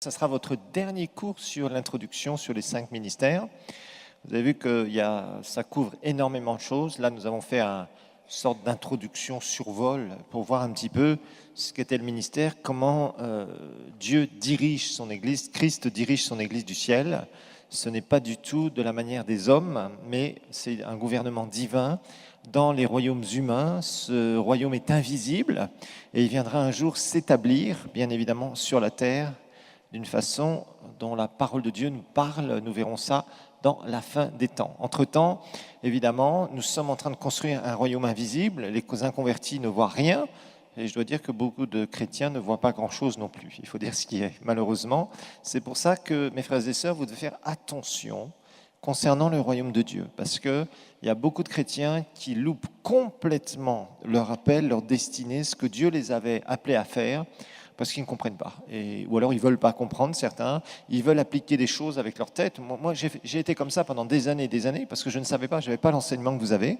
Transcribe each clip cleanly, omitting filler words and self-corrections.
ça sera votre dernier cours sur l'introduction sur les 5 ministères. Vous avez vu que ça couvre énormément de choses. Là, nous avons fait une sorte d'introduction survol pour voir un petit peu ce qu'était le ministère, comment Dieu dirige son Église, Christ dirige son Église du ciel. Ce n'est pas du tout de la manière des hommes, mais c'est un gouvernement divin dans les royaumes humains. Ce royaume est invisible et il viendra un jour s'établir, bien évidemment, sur la terre d'une façon dont la parole de Dieu nous parle. Nous verrons ça dans la fin des temps. Entre-temps, évidemment, nous sommes en train de construire un royaume invisible. Les inconvertis ne voient rien. Et je dois dire que beaucoup de chrétiens ne voient pas grand-chose non plus. Il faut dire ce qui est, malheureusement. C'est pour ça que, mes frères et sœurs, vous devez faire attention concernant le royaume de Dieu. Parce qu'il y a beaucoup de chrétiens qui loupent complètement leur appel, leur destinée, ce que Dieu les avait appelés à faire, parce qu'ils ne comprennent pas. Ou alors ils ne veulent pas comprendre, certains. Ils veulent appliquer des choses avec leur tête. Moi j'ai été comme ça pendant des années et des années, parce que je ne savais pas, je n'avais pas l'enseignement que vous avez.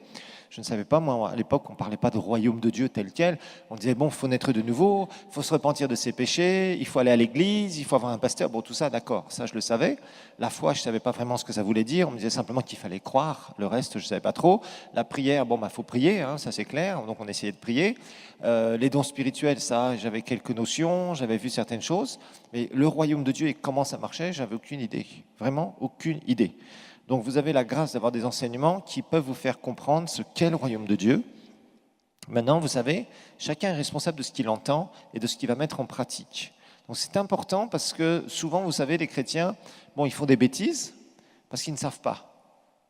Je ne savais pas, moi, à l'époque, on ne parlait pas de royaume de Dieu tel quel. On disait, bon, il faut naître de nouveau, il faut se repentir de ses péchés, il faut aller à l'église, il faut avoir un pasteur. Bon, tout ça, d'accord, ça, je le savais. La foi, je ne savais pas vraiment ce que ça voulait dire. On me disait simplement qu'il fallait croire. Le reste, je ne savais pas trop. La prière, bon, faut prier, hein, ça c'est clair. Donc, on essayait de prier. Les dons spirituels, ça, j'avais quelques notions, j'avais vu certaines choses. Mais le royaume de Dieu et comment ça marchait, j'avais aucune idée. Vraiment, aucune idée. Donc vous avez la grâce d'avoir des enseignements qui peuvent vous faire comprendre ce qu'est le royaume de Dieu. Maintenant, vous savez, chacun est responsable de ce qu'il entend et de ce qu'il va mettre en pratique. Donc c'est important parce que souvent, vous savez, les chrétiens, bon, ils font des bêtises parce qu'ils ne savent pas.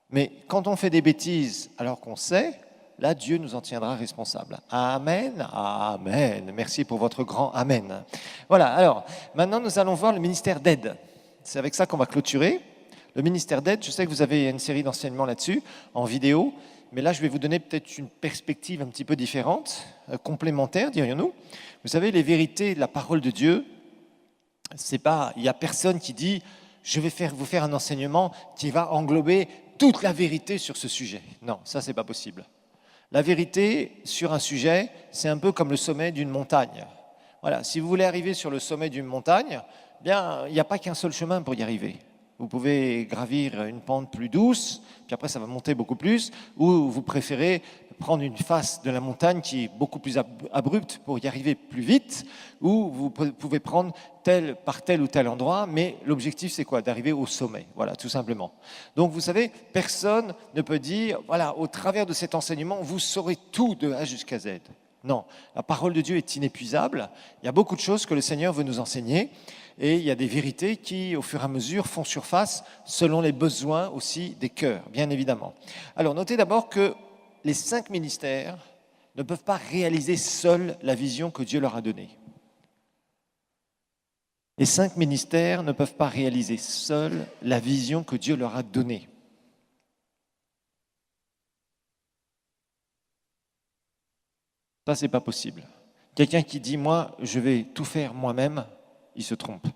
Mais quand on fait des bêtises alors qu'on sait, là, Dieu nous en tiendra responsables. Amen, amen. Merci pour votre grand amen. Voilà, alors, maintenant, nous allons voir le ministère d'aide. C'est avec ça qu'on va clôturer. Le ministère d'aide, je sais que vous avez une série d'enseignements là-dessus, en vidéo, mais là, je vais vous donner peut-être une perspective un petit peu différente, complémentaire, dirions-nous. Vous savez, les vérités de la parole de Dieu, c'est pas, il n'y a personne qui dit « je vais vous faire un enseignement qui va englober toute la vérité sur ce sujet ». Non, ça, c'est pas possible. La vérité sur un sujet, c'est un peu comme le sommet d'une montagne. Voilà, si vous voulez arriver sur le sommet d'une montagne, bien, il n'y a pas qu'un seul chemin pour y arriver. Vous pouvez gravir une pente plus douce, puis après ça va monter beaucoup plus, ou vous préférez prendre une face de la montagne qui est beaucoup plus abrupte pour y arriver plus vite, ou vous pouvez prendre par tel ou tel endroit, mais l'objectif c'est quoi? D'arriver au sommet, voilà, tout simplement. Donc vous savez, personne ne peut dire, voilà, au travers de cet enseignement, vous saurez tout de A jusqu'à Z. Non, la parole de Dieu est inépuisable, il y a beaucoup de choses que le Seigneur veut nous enseigner, et il y a des vérités qui, au fur et à mesure, font surface selon les besoins aussi des cœurs, bien évidemment. Alors, notez d'abord que les 5 ministères ne peuvent pas réaliser seuls la vision que Dieu leur a donnée. Les 5 ministères ne peuvent pas réaliser seuls la vision que Dieu leur a donnée. Ça, c'est pas possible. Quelqu'un qui dit, moi, je vais tout faire moi-même, il se trompe.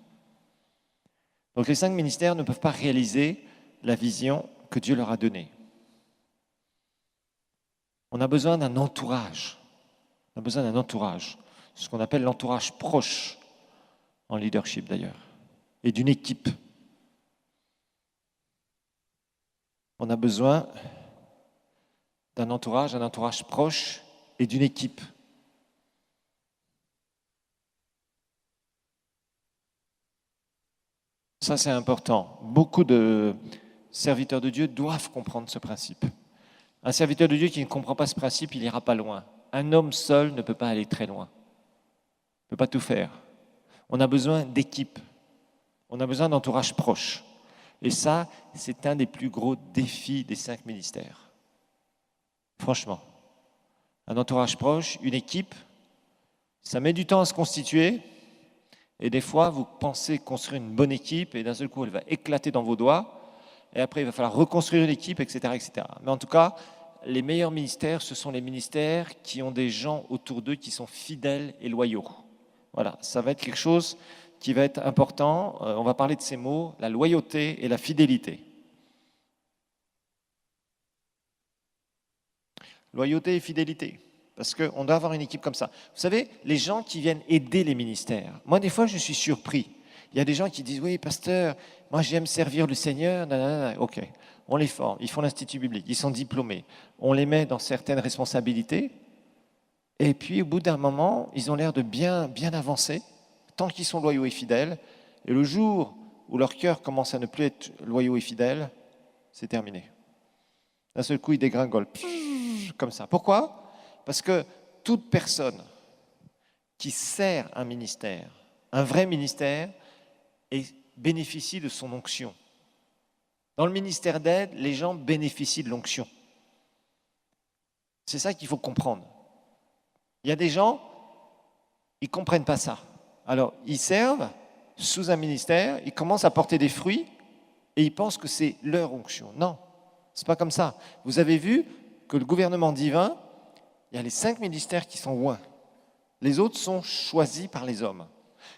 Donc les 5 ministères ne peuvent pas réaliser la vision que Dieu leur a donnée. On a besoin d'un entourage. On a besoin d'un entourage. Ce qu'on appelle l'entourage proche en leadership d'ailleurs. Et d'une équipe. On a besoin d'un entourage proche et d'une équipe. Ça, c'est important. Beaucoup de serviteurs de Dieu doivent comprendre ce principe. Un serviteur de Dieu qui ne comprend pas ce principe, il n'ira pas loin. Un homme seul ne peut pas aller très loin. Il ne peut pas tout faire. On a besoin d'équipe. On a besoin d'entourage proche. Et ça, c'est un des plus gros défis des 5 ministères. Franchement. Un entourage proche, une équipe, ça met du temps à se constituer. Et des fois, vous pensez construire une bonne équipe et d'un seul coup, elle va éclater dans vos doigts. Et après, il va falloir reconstruire une équipe, etc., etc. Mais en tout cas, les meilleurs ministères, ce sont les ministères qui ont des gens autour d'eux qui sont fidèles et loyaux. Voilà, ça va être quelque chose qui va être important. On va parler de ces mots, la loyauté et la fidélité. Loyauté et fidélité. Parce qu'on doit avoir une équipe comme ça. Vous savez, les gens qui viennent aider les ministères, moi des fois je suis surpris. Il y a des gens qui disent, oui, pasteur, moi j'aime servir le Seigneur. Nanana. Ok, on les forme, ils font l'institut biblique, ils sont diplômés. On les met dans certaines responsabilités. Et puis, au bout d'un moment, ils ont l'air de bien avancer, tant qu'ils sont loyaux et fidèles. Et le jour où leur cœur commence à ne plus être loyaux et fidèles, c'est terminé. D'un seul coup, ils dégringolent, comme ça. Pourquoi? Parce que toute personne qui sert un ministère, un vrai ministère, bénéficie de son onction. Dans le ministère d'aide, les gens bénéficient de l'onction. C'est ça qu'il faut comprendre. Il y a des gens, ils ne comprennent pas ça. Alors, ils servent sous un ministère, ils commencent à porter des fruits et ils pensent que c'est leur onction. Non, ce n'est pas comme ça. Vous avez vu que le gouvernement divin, il y a les 5 ministères qui sont oints. Les autres sont choisis par les hommes.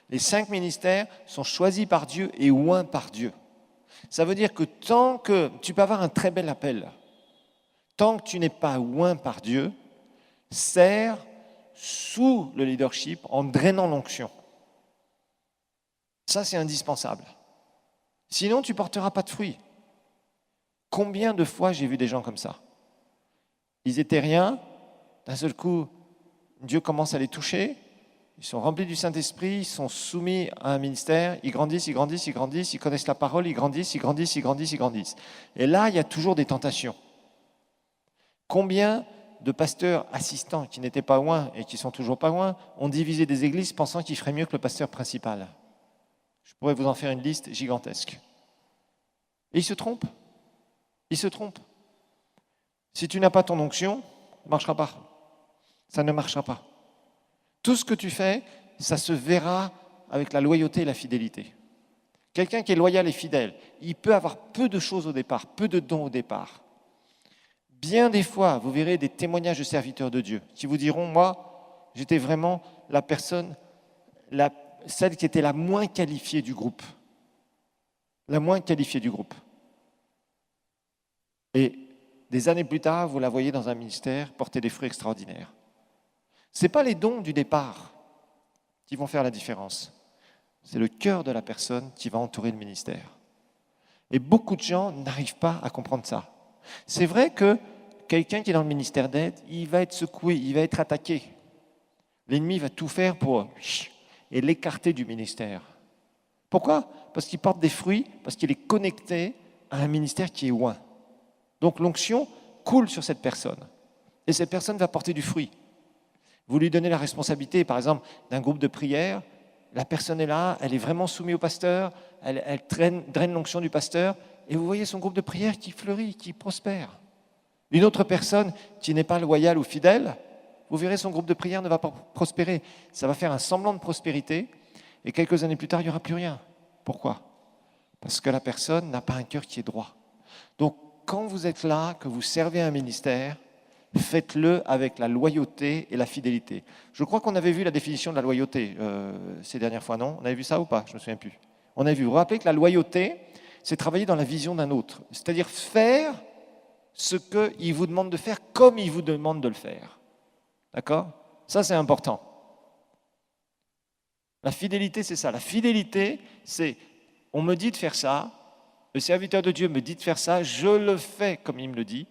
Les 5 ministères sont choisis par Dieu et oints par Dieu. Ça veut dire que tant que tu peux avoir un très bel appel, tant que tu n'es pas oint par Dieu, sers sous le leadership en drainant l'onction. Ça, c'est indispensable. Sinon, tu ne porteras pas de fruits. Combien de fois j'ai vu des gens comme ça? Ils étaient rien, d'un seul coup, Dieu commence à les toucher, ils sont remplis du Saint-Esprit, ils sont soumis à un ministère, ils grandissent, ils grandissent, ils grandissent, ils connaissent la parole, ils grandissent, ils grandissent, ils grandissent, ils grandissent. Et là, il y a toujours des tentations. Combien de pasteurs assistants qui n'étaient pas loin et qui sont toujours pas loin ont divisé des églises pensant qu'ils feraient mieux que le pasteur principal? Je pourrais vous en faire une liste gigantesque. Et ils se trompent. Ils se trompent. Si tu n'as pas ton onction, ça ne marchera pas. Ça ne marchera pas. Tout ce que tu fais, ça se verra avec la loyauté et la fidélité. Quelqu'un qui est loyal et fidèle, il peut avoir peu de choses au départ, peu de dons au départ. Bien des fois, vous verrez des témoignages de serviteurs de Dieu qui vous diront, moi, j'étais vraiment la personne, celle qui était la moins qualifiée du groupe. La moins qualifiée du groupe. Et des années plus tard, vous la voyez dans un ministère porter des fruits extraordinaires. Ce n'est pas les dons du départ qui vont faire la différence. C'est le cœur de la personne qui va entourer le ministère. Et beaucoup de gens n'arrivent pas à comprendre ça. C'est vrai que quelqu'un qui est dans le ministère d'aide, il va être secoué, il va être attaqué. L'ennemi va tout faire pour l'écarter du ministère. Pourquoi? Parce qu'il porte des fruits, parce qu'il est connecté à un ministère qui est oint. Donc l'onction coule sur cette personne. Et cette personne va porter du fruit. Vous lui donnez la responsabilité, par exemple, d'un groupe de prière, la personne est là, elle est vraiment soumise au pasteur, elle draine l'onction du pasteur, et vous voyez son groupe de prière qui fleurit, qui prospère. Une autre personne qui n'est pas loyale ou fidèle, vous verrez son groupe de prière ne va pas prospérer. Ça va faire un semblant de prospérité, et quelques années plus tard, il n'y aura plus rien. Pourquoi? Parce que la personne n'a pas un cœur qui est droit. Donc, quand vous êtes là, que vous servez un ministère, faites-le avec la loyauté et la fidélité. Je crois qu'on avait vu la définition de la loyauté ces dernières fois, non? On avait vu ça ou pas? Je ne me souviens plus. On a vu. Vous vous rappelez que la loyauté, c'est travailler dans la vision d'un autre. C'est-à-dire faire ce qu'il vous demande de faire comme il vous demande de le faire. D'accord? Ça, c'est important. La fidélité, c'est ça. La fidélité, c'est on me dit de faire ça, le serviteur de Dieu me dit de faire ça, je le fais comme il me le dit,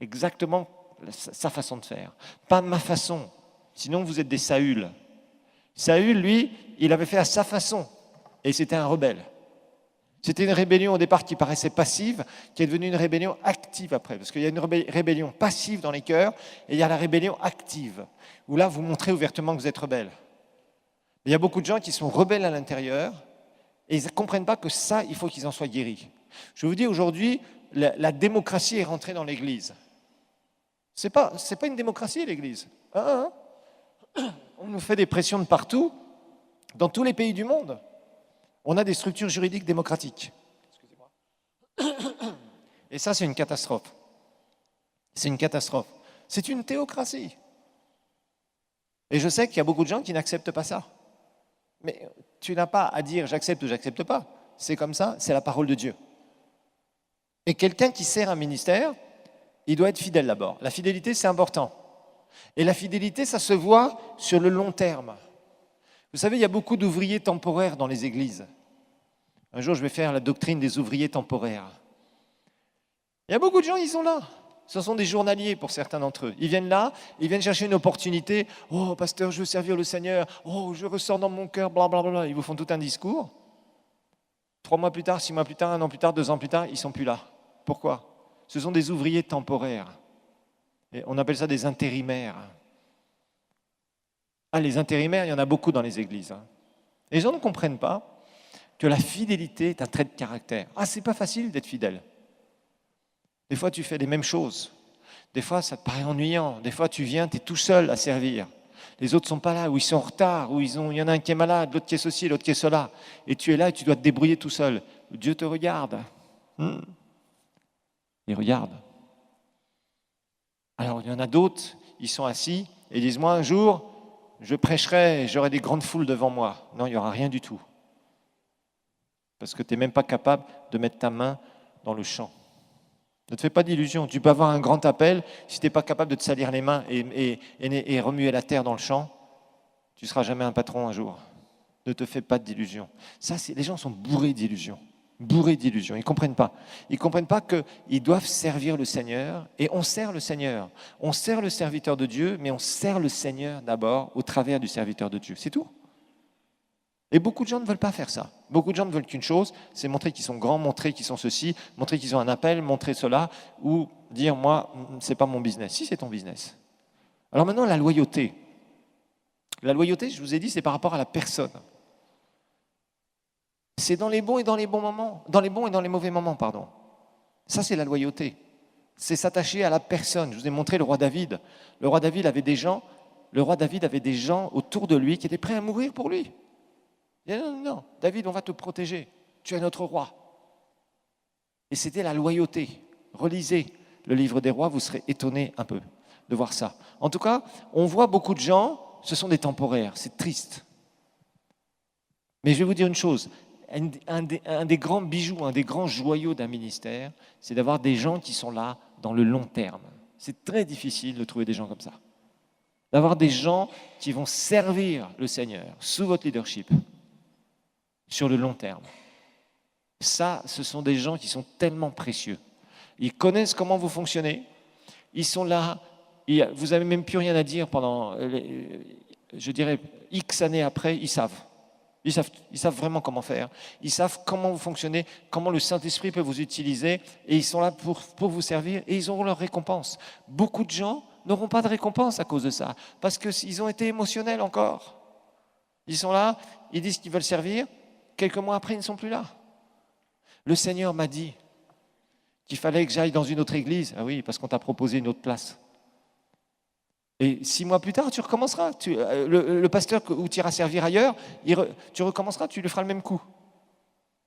exactement sa façon de faire. Pas ma façon, sinon vous êtes des Saül. Saül, lui, il avait fait à sa façon, et c'était un rebelle. C'était une rébellion au départ qui paraissait passive, qui est devenue une rébellion active après, parce qu'il y a une rébellion passive dans les cœurs, et il y a la rébellion active, où là, vous montrez ouvertement que vous êtes rebelle. Il y a beaucoup de gens qui sont rebelles à l'intérieur, et ils ne comprennent pas que ça, il faut qu'ils en soient guéris. Je vous dis aujourd'hui, la démocratie est rentrée dans l'Église. C'est pas une démocratie, l'Église. On nous fait des pressions de partout, dans tous les pays du monde. On a des structures juridiques démocratiques. Excusez-moi. Et ça, c'est une catastrophe. C'est une catastrophe. C'est une théocratie. Et je sais qu'il y a beaucoup de gens qui n'acceptent pas ça. Mais tu n'as pas à dire j'accepte ou j'accepte pas. C'est comme ça, c'est la parole de Dieu. Et quelqu'un qui sert un ministère, il doit être fidèle d'abord. La fidélité, c'est important. Et la fidélité, ça se voit sur le long terme. Vous savez, il y a beaucoup d'ouvriers temporaires dans les églises. Un jour, je vais faire la doctrine des ouvriers temporaires. Il y a beaucoup de gens, ils sont là. Ce sont des journaliers pour certains d'entre eux. Ils viennent là, ils viennent chercher une opportunité. Oh, pasteur, je veux servir le Seigneur. Oh, je ressens dans mon cœur, blablabla. Ils vous font tout un discours. 3 mois plus tard, 6 mois plus tard, 1 an plus tard, 2 ans plus tard, ils ne sont plus là. Pourquoi? Ce sont des ouvriers temporaires. Et on appelle ça des intérimaires. Ah, les intérimaires, il y en a beaucoup dans les églises. Les gens ne comprennent pas que la fidélité est un trait de caractère. Ah, c'est pas facile d'être fidèle. Des fois, tu fais les mêmes choses. Des fois, ça te paraît ennuyant. Des fois, tu viens, tu es tout seul à servir. Les autres ne sont pas là, ou ils sont en retard, ou il y en a un qui est malade, l'autre qui est ceci, l'autre qui est cela. Et tu es là et tu dois te débrouiller tout seul. Dieu te regarde. Il regarde. Alors, il y en a d'autres, ils sont assis et disent, moi, un jour, je prêcherai et j'aurai des grandes foules devant moi. Non, il n'y aura rien du tout. Parce que tu n'es même pas capable de mettre ta main dans le champ. Ne te fais pas d'illusions. Tu peux avoir un grand appel, si tu n'es pas capable de te salir les mains et remuer la terre dans le champ, tu ne seras jamais un patron un jour. Ne te fais pas d'illusions. Ça, les gens sont bourrés d'illusions. Bourrés d'illusions. Ils ne comprennent pas. Ils ne comprennent pas qu'ils doivent servir le Seigneur. Et on sert le Seigneur. On sert le serviteur de Dieu, mais on sert le Seigneur d'abord au travers du serviteur de Dieu. C'est tout. Et beaucoup de gens ne veulent pas faire ça. Beaucoup de gens ne veulent qu'une chose, c'est montrer qu'ils sont grands, montrer qu'ils sont ceci, montrer qu'ils ont un appel, montrer cela, ou dire, moi, c'est pas mon business. Si, c'est ton business. Alors maintenant, la loyauté. La loyauté, je vous ai dit, c'est par rapport à la personne. C'est dans les bons et dans les bons moments, dans les bons et dans les mauvais moments, pardon. Ça, c'est la loyauté. C'est s'attacher à la personne. Je vous ai montré le roi David. Le roi David avait des gens autour de lui qui étaient prêts à mourir pour lui. Il dit, non, non, David, on va te protéger. Tu es notre roi. Et c'était la loyauté. Relisez le livre des rois, vous serez étonnés un peu de voir ça. En tout cas, on voit beaucoup de gens, ce sont des temporaires, c'est triste. Mais je vais vous dire une chose, un des grands bijoux, un des grands joyaux d'un ministère, c'est d'avoir des gens qui sont là dans le long terme. C'est très difficile de trouver des gens comme ça. D'avoir des gens qui vont servir le Seigneur sous votre leadership sur le long terme. Ça, ce sont des gens qui sont tellement précieux. Ils connaissent comment vous fonctionnez. Ils sont là. Vous n'avez même plus rien à dire pendant, je dirais, X années après, ils savent. Ils savent vraiment comment faire. Ils savent comment vous fonctionnez, comment le Saint-Esprit peut vous utiliser. Et ils sont là pour vous servir et ils auront leur récompense. Beaucoup de gens n'auront pas de récompense à cause de ça. Parce qu'ils ont été émotionnels encore. Ils sont là, ils disent qu'ils veulent servir. Quelques mois après, ils ne sont plus là. Le Seigneur m'a dit qu'il fallait que j'aille dans une autre église. Ah oui, parce qu'on t'a proposé une autre place. Et 6 mois plus tard, tu recommenceras. Le pasteur où tu iras servir ailleurs, tu recommenceras, tu lui feras le même coup.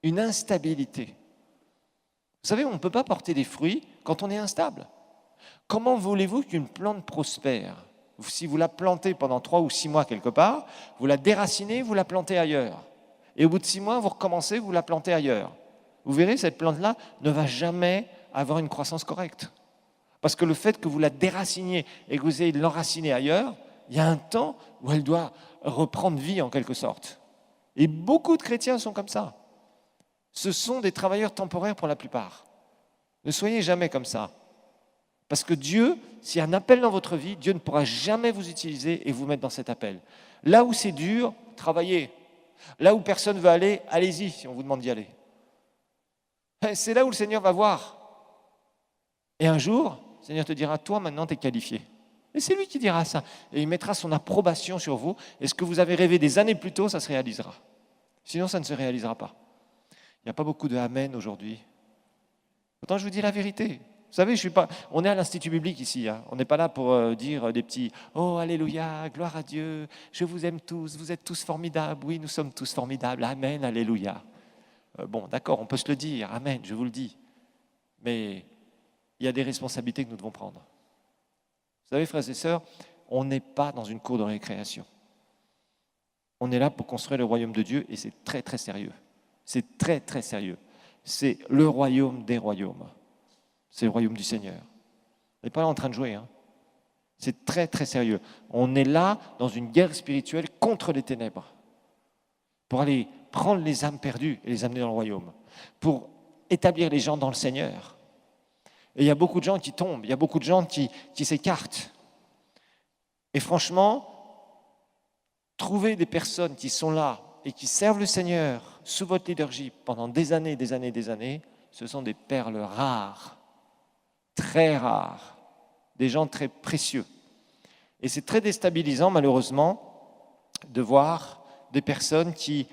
Une instabilité. Vous savez, on ne peut pas porter des fruits quand on est instable. Comment voulez-vous qu'une plante prospère? Si vous la plantez pendant 3 ou 6 mois quelque part, vous la déracinez, vous la plantez ailleurs. Et au bout de 6 mois, vous recommencez, vous la plantez ailleurs. Vous verrez, cette plante-là ne va jamais avoir une croissance correcte. Parce que le fait que vous la déraciniez et que vous ayez de l'enraciner ailleurs, il y a un temps où elle doit reprendre vie en quelque sorte. Et beaucoup de chrétiens sont comme ça. Ce sont des travailleurs temporaires pour la plupart. Ne soyez jamais comme ça. Parce que Dieu, s'il y a un appel dans votre vie, Dieu ne pourra jamais vous utiliser et vous mettre dans cet appel. Là où c'est dur, travaillez. Là où personne ne veut aller, allez-y si on vous demande d'y aller. C'est là où le Seigneur va voir. Et un jour, le Seigneur te dira, toi maintenant tu es qualifié. Et c'est lui qui dira ça. Et il mettra son approbation sur vous. Et ce que vous avez rêvé des années plus tôt, ça se réalisera. Sinon, ça ne se réalisera pas. Il n'y a pas beaucoup de amen aujourd'hui. Pourtant, je vous dis la vérité. Vous savez, on est à l'Institut biblique ici. Hein. On n'est pas là pour dire des petits « Oh, alléluia, gloire à Dieu, je vous aime tous, vous êtes tous formidables. Oui, nous sommes tous formidables. Amen, alléluia. » Bon, d'accord, on peut se le dire. Amen, je vous le dis. Mais il y a des responsabilités que nous devons prendre. Vous savez, frères et sœurs, on n'est pas dans une cour de récréation. On est là pour construire le royaume de Dieu et c'est très, très sérieux. C'est très, très sérieux. C'est le royaume des royaumes. C'est le royaume du Seigneur. On n'est pas là en train de jouer. Hein. C'est très, très sérieux. On est là dans une guerre spirituelle contre les ténèbres. pour aller prendre les âmes perdues et les amener dans le royaume, pour établir les gens dans le Seigneur. Et il y a beaucoup de gens qui tombent, il y a beaucoup de gens qui s'écartent. Et franchement, trouver des personnes qui sont là et qui servent le Seigneur sous votre leadership pendant des années, des années, des années, ce sont des perles rares, très rares, des gens très précieux. Et c'est très déstabilisant, malheureusement, de voir des personnes qui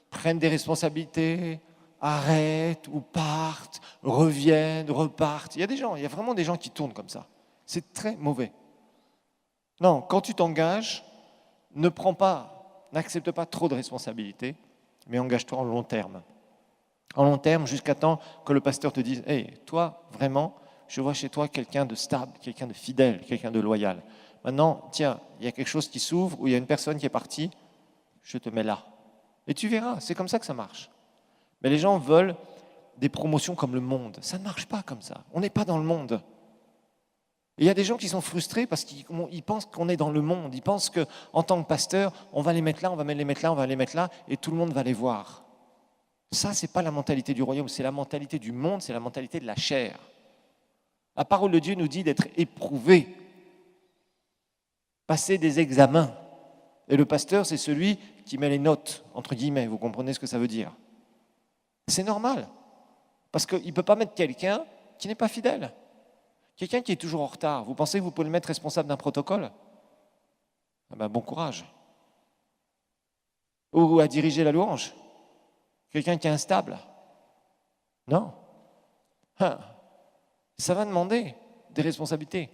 prennent des responsabilités, arrêtent ou partent, reviennent, repartent. Il y a vraiment des gens qui tournent comme ça. C'est très mauvais. Non, quand tu t'engages, n'accepte pas trop de responsabilités, mais engage-toi en long terme. En long terme, jusqu'à temps que le pasteur te dise « Hey, toi, vraiment, je vois chez toi quelqu'un de stable, quelqu'un de fidèle, quelqu'un de loyal. Maintenant, tiens, il y a quelque chose qui s'ouvre, ou il y a une personne qui est partie, je te mets là. » Et tu verras, c'est comme ça que ça marche. Mais les gens veulent des promotions comme le monde. Ça ne marche pas comme ça. On n'est pas dans le monde. Et il y a des gens qui sont frustrés parce qu'ils pensent qu'on est dans le monde. Ils pensent qu'en tant que pasteur, on va les mettre là, on va les mettre là, on va les mettre là, et tout le monde va les voir. Ça, ce n'est pas la mentalité du royaume, c'est la mentalité du monde, c'est la mentalité de la chair. La parole de Dieu nous dit d'être éprouvé, passer des examens. Et le pasteur, c'est celui qui met les notes, entre guillemets, vous comprenez ce que ça veut dire. C'est normal, parce qu'il ne peut pas mettre quelqu'un qui n'est pas fidèle. Quelqu'un qui est toujours en retard, vous pensez que vous pouvez le mettre responsable d'un protocole ? Ah ben, bon courage. Ou à diriger la louange. Quelqu'un qui est instable. Non. Ça va demander des responsabilités.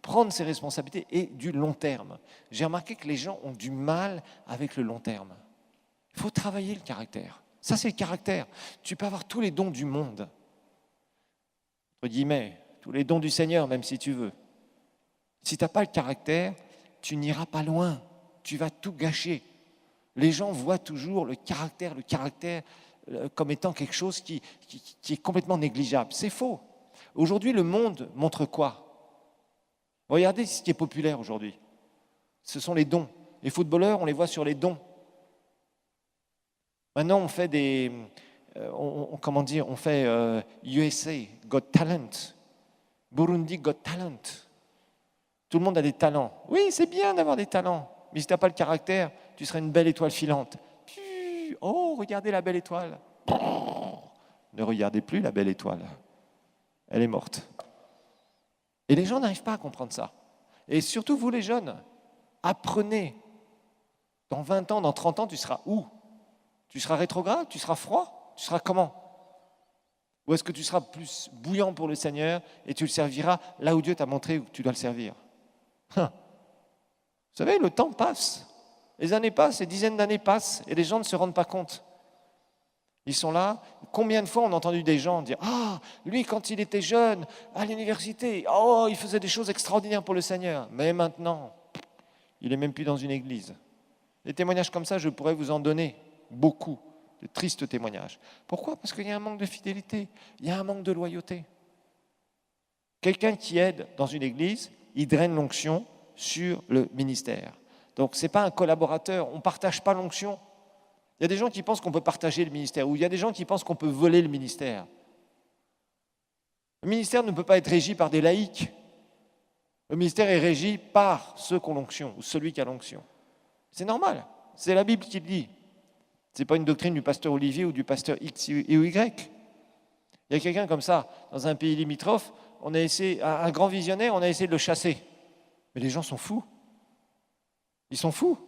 Prendre ses responsabilités et du long terme. J'ai remarqué que les gens ont du mal avec le long terme. Il faut travailler le caractère. Ça, c'est le caractère. Tu peux avoir tous les dons du monde. Entre guillemets, tous les dons du Seigneur, même si tu veux. Si tu n'as pas le caractère, tu n'iras pas loin. Tu vas tout gâcher. Les gens voient toujours le caractère comme étant quelque chose qui est complètement négligeable. C'est faux. Aujourd'hui, le monde montre quoi ? Regardez ce qui est populaire aujourd'hui. Ce sont les dons. Les footballeurs, on les voit sur les dons. Maintenant, on fait on fait USA, Got Talent, Burundi, Got Talent. Tout le monde a des talents. Oui, c'est bien d'avoir des talents, mais si tu n'as pas le caractère, tu seras une belle étoile filante. Oh, regardez la belle étoile. Ne regardez plus la belle étoile. Elle est morte. Et les gens n'arrivent pas à comprendre ça. Et surtout, vous les jeunes, apprenez. Dans 20 ans, dans 30 ans, tu seras où ? Tu seras rétrograde ? Tu seras froid ? Tu seras comment ? Ou est-ce que tu seras plus bouillant pour le Seigneur et tu le serviras là où Dieu t'a montré où tu dois le servir ? Vous savez, le temps passe. Les années passent, les dizaines d'années passent et les gens ne se rendent pas compte. Ils sont là. Combien de fois on a entendu des gens dire « Ah, lui, quand il était jeune, à l'université, oh, il faisait des choses extraordinaires pour le Seigneur. Mais maintenant, il n'est même plus dans une église. » Des témoignages comme ça, je pourrais vous en donner beaucoup, de tristes témoignages. Pourquoi ? Parce qu'il y a un manque de fidélité, il y a un manque de loyauté. Quelqu'un qui aide dans une église, il draine l'onction sur le ministère. Donc, ce n'est pas un collaborateur, on ne partage pas l'onction. Il y a des gens qui pensent qu'on peut partager le ministère, ou il y a des gens qui pensent qu'on peut voler le ministère. Le ministère ne peut pas être régi par des laïcs. Le ministère est régi par ceux qui ont l'onction, ou celui qui a l'onction. C'est normal, c'est la Bible qui le dit. Ce n'est pas une doctrine du pasteur Olivier ou du pasteur X ou Y. Il y a quelqu'un comme ça, dans un pays limitrophe, on a essayé, un grand visionnaire, on a essayé de le chasser. Mais les gens sont fous. Ils sont fous.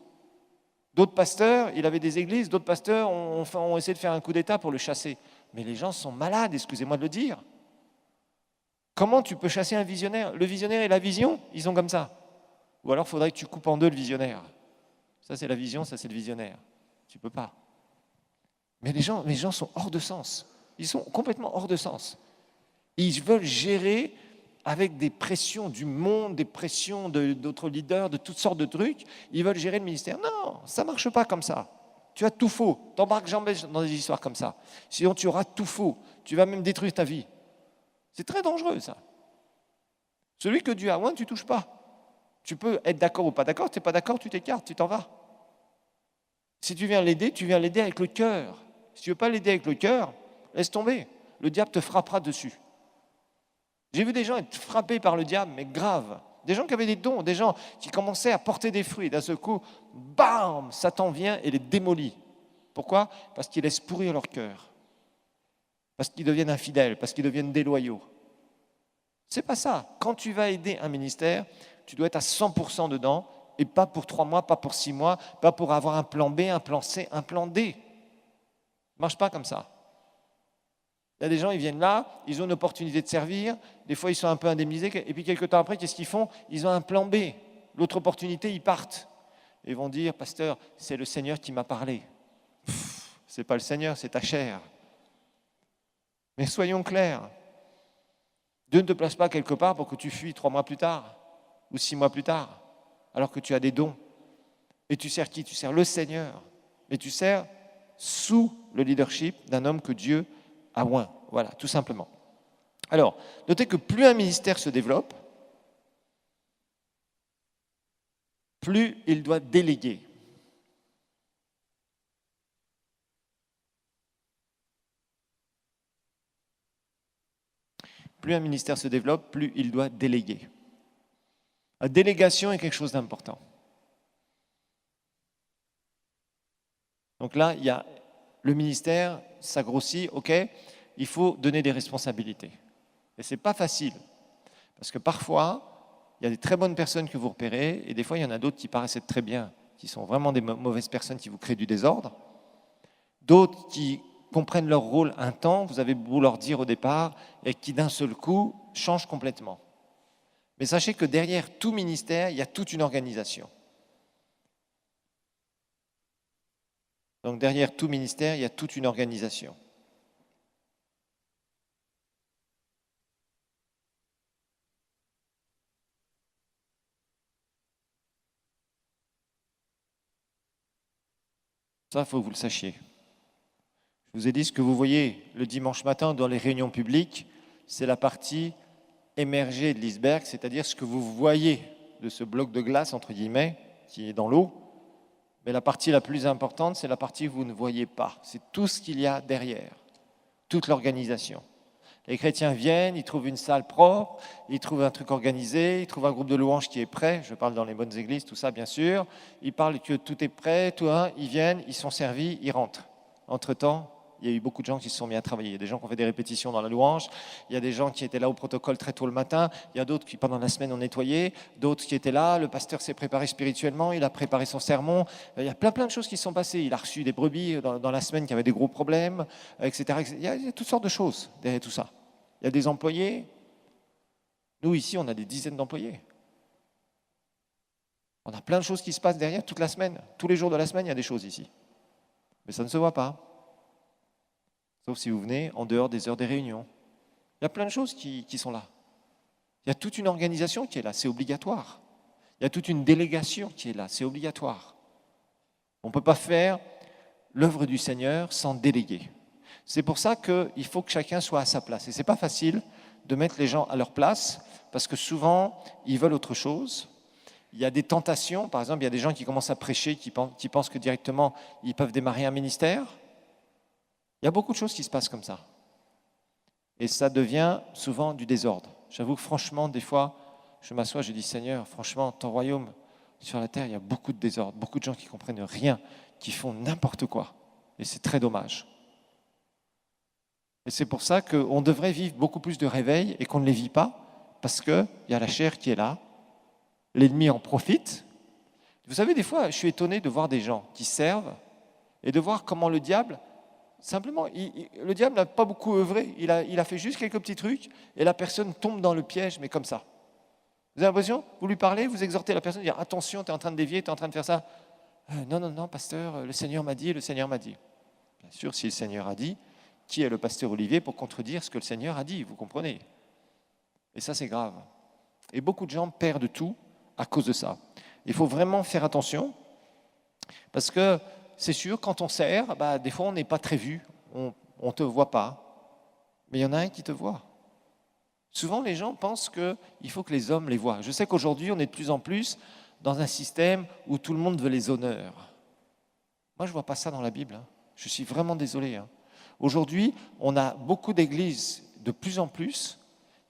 D'autres pasteurs, il avait des églises, d'autres pasteurs ont essayé de faire un coup d'État pour le chasser. Mais les gens sont malades, excusez-moi de le dire. Comment tu peux chasser un visionnaire ? Le visionnaire et la vision, ils sont comme ça. Ou alors, il faudrait que tu coupes en deux le visionnaire. Ça, c'est la vision, ça, c'est le visionnaire. Tu ne peux pas. Mais les gens sont hors de sens. Ils sont complètement hors de sens. Ils veulent gérer avec des pressions du monde, des pressions d'autres leaders, de toutes sortes de trucs. Ils veulent gérer le ministère. Non, ça ne marche pas comme ça. Tu as tout faux. T'embarques jamais dans des histoires comme ça. Sinon, tu auras tout faux. Tu vas même détruire ta vie. C'est très dangereux, ça. Celui que Dieu a loin, tu ne touches pas. Tu peux être d'accord ou pas d'accord. Tu n'es pas d'accord, tu t'écartes, tu t'en vas. Si tu viens l'aider avec le cœur. Si tu ne veux pas l'aider avec le cœur, laisse tomber. Le diable te frappera dessus. J'ai vu des gens être frappés par le diable, mais grave. Des gens qui avaient des dons, des gens qui commençaient à porter des fruits. D'un seul coup, bam, Satan vient et les démolit. Pourquoi ? Parce qu'ils laissent pourrir leur cœur. Parce qu'ils deviennent infidèles, parce qu'ils deviennent déloyaux. C'est pas ça. Quand tu vas aider un ministère, tu dois être à 100% dedans, et pas pour 3 mois, pas pour 6 mois, pas pour avoir un plan B, un plan C, un plan D. Ça ne marche pas comme ça. Il y a des gens, ils viennent là, ils ont une opportunité de servir, des fois ils sont un peu indemnisés, et puis quelques temps après, qu'est-ce qu'ils font ? Ils ont un plan B. L'autre opportunité, ils partent. Et ils vont dire, pasteur, c'est le Seigneur qui m'a parlé. Ce n'est pas le Seigneur, c'est ta chair. Mais soyons clairs. Dieu ne te place pas quelque part pour que tu fuis 3 mois plus tard ou 6 mois plus tard, alors que tu as des dons. Et tu sers qui ? Tu sers le Seigneur. Mais tu sers sous le leadership d'un homme que Dieu a oint. Voilà, tout simplement. Alors, notez que plus un ministère se développe, plus il doit déléguer. Plus un ministère se développe, plus il doit déléguer. La délégation est quelque chose d'important. Donc là, il y a le ministère, ça grossit, ok, il faut donner des responsabilités. Et ce n'est pas facile, parce que parfois, il y a des très bonnes personnes que vous repérez, et des fois, il y en a d'autres qui paraissent être très bien, qui sont vraiment des mauvaises personnes qui vous créent du désordre. D'autres qui comprennent leur rôle un temps, vous avez beau leur dire au départ, et qui d'un seul coup changent complètement. Mais sachez que derrière tout ministère, il y a toute une organisation. Donc derrière tout ministère, il y a toute une organisation. Ça, il faut que vous le sachiez. Je vous ai dit ce que vous voyez le dimanche matin dans les réunions publiques, c'est la partie émergée de l'iceberg, c'est-à-dire ce que vous voyez de ce bloc de glace, entre guillemets, qui est dans l'eau. Mais la partie la plus importante, c'est la partie que vous ne voyez pas. C'est tout ce qu'il y a derrière, toute l'organisation. Les chrétiens viennent, ils trouvent une salle propre, ils trouvent un truc organisé, ils trouvent un groupe de louanges qui est prêt. Je parle dans les bonnes églises, tout ça, bien sûr. Ils parlent que tout est prêt, ils viennent, ils sont servis, ils rentrent. Entre-temps, il y a eu beaucoup de gens qui se sont mis à travailler. Il y a des gens qui ont fait des répétitions dans la louange. Il y a des gens qui étaient là au protocole très tôt le matin. Il y a d'autres qui, pendant la semaine, ont nettoyé. D'autres qui étaient là. Le pasteur s'est préparé spirituellement. Il a préparé son sermon. Il y a plein de choses qui se sont passées. Il a reçu des brebis dans la semaine qui avaient des gros problèmes, etc. Il y a toutes sortes de choses derrière tout ça. Il y a des employés. Nous, ici, on a des dizaines d'employés. On a plein de choses qui se passent derrière toute la semaine. Tous les jours de la semaine, il y a des choses ici. Mais ça ne se voit pas. Sauf si vous venez en dehors des heures des réunions. Il y a plein de choses qui sont là. Il y a toute une organisation qui est là, c'est obligatoire. Il y a toute une délégation qui est là, c'est obligatoire. On ne peut pas faire l'œuvre du Seigneur sans déléguer. C'est pour ça qu'il faut que chacun soit à sa place. Et ce n'est pas facile de mettre les gens à leur place, parce que souvent, ils veulent autre chose. Il y a des tentations, par exemple, il y a des gens qui commencent à prêcher, qui pensent que directement, ils peuvent démarrer un ministère. Il y a beaucoup de choses qui se passent comme ça. Et ça devient souvent du désordre. J'avoue que franchement, des fois, je m'assois, je dis, Seigneur, franchement, ton royaume sur la terre, il y a beaucoup de désordre, beaucoup de gens qui ne comprennent rien, qui font n'importe quoi. Et c'est très dommage. Et c'est pour ça qu'on devrait vivre beaucoup plus de réveil et qu'on ne les vit pas, parce qu'il y a la chair qui est là, l'ennemi en profite. Vous savez, des fois, je suis étonné de voir des gens qui servent et de voir comment le diable... Simplement, le diable n'a pas beaucoup œuvré, il a fait juste quelques petits trucs et la personne tombe dans le piège, mais comme ça. Vous avez l'impression, vous lui parlez, vous exhortez la personne, dire attention, tu es en train de dévier, tu es en train de faire ça. Non, pasteur, le Seigneur m'a dit, le Seigneur m'a dit. Bien sûr, si le Seigneur a dit, qui est le pasteur Olivier pour contredire ce que le Seigneur a dit, vous comprenez? Et ça, c'est grave. Et beaucoup de gens perdent tout à cause de ça. Il faut vraiment faire attention parce que c'est sûr, quand on sert, des fois on n'est pas très vu, on ne te voit pas, mais il y en a un qui te voit. Souvent les gens pensent qu'il faut que les hommes les voient. Je sais qu'aujourd'hui on est de plus en plus dans un système où tout le monde veut les honneurs. Moi, je ne vois pas ça dans la Bible. Je suis vraiment désolé. Aujourd'hui, on a beaucoup d'églises, de plus en plus,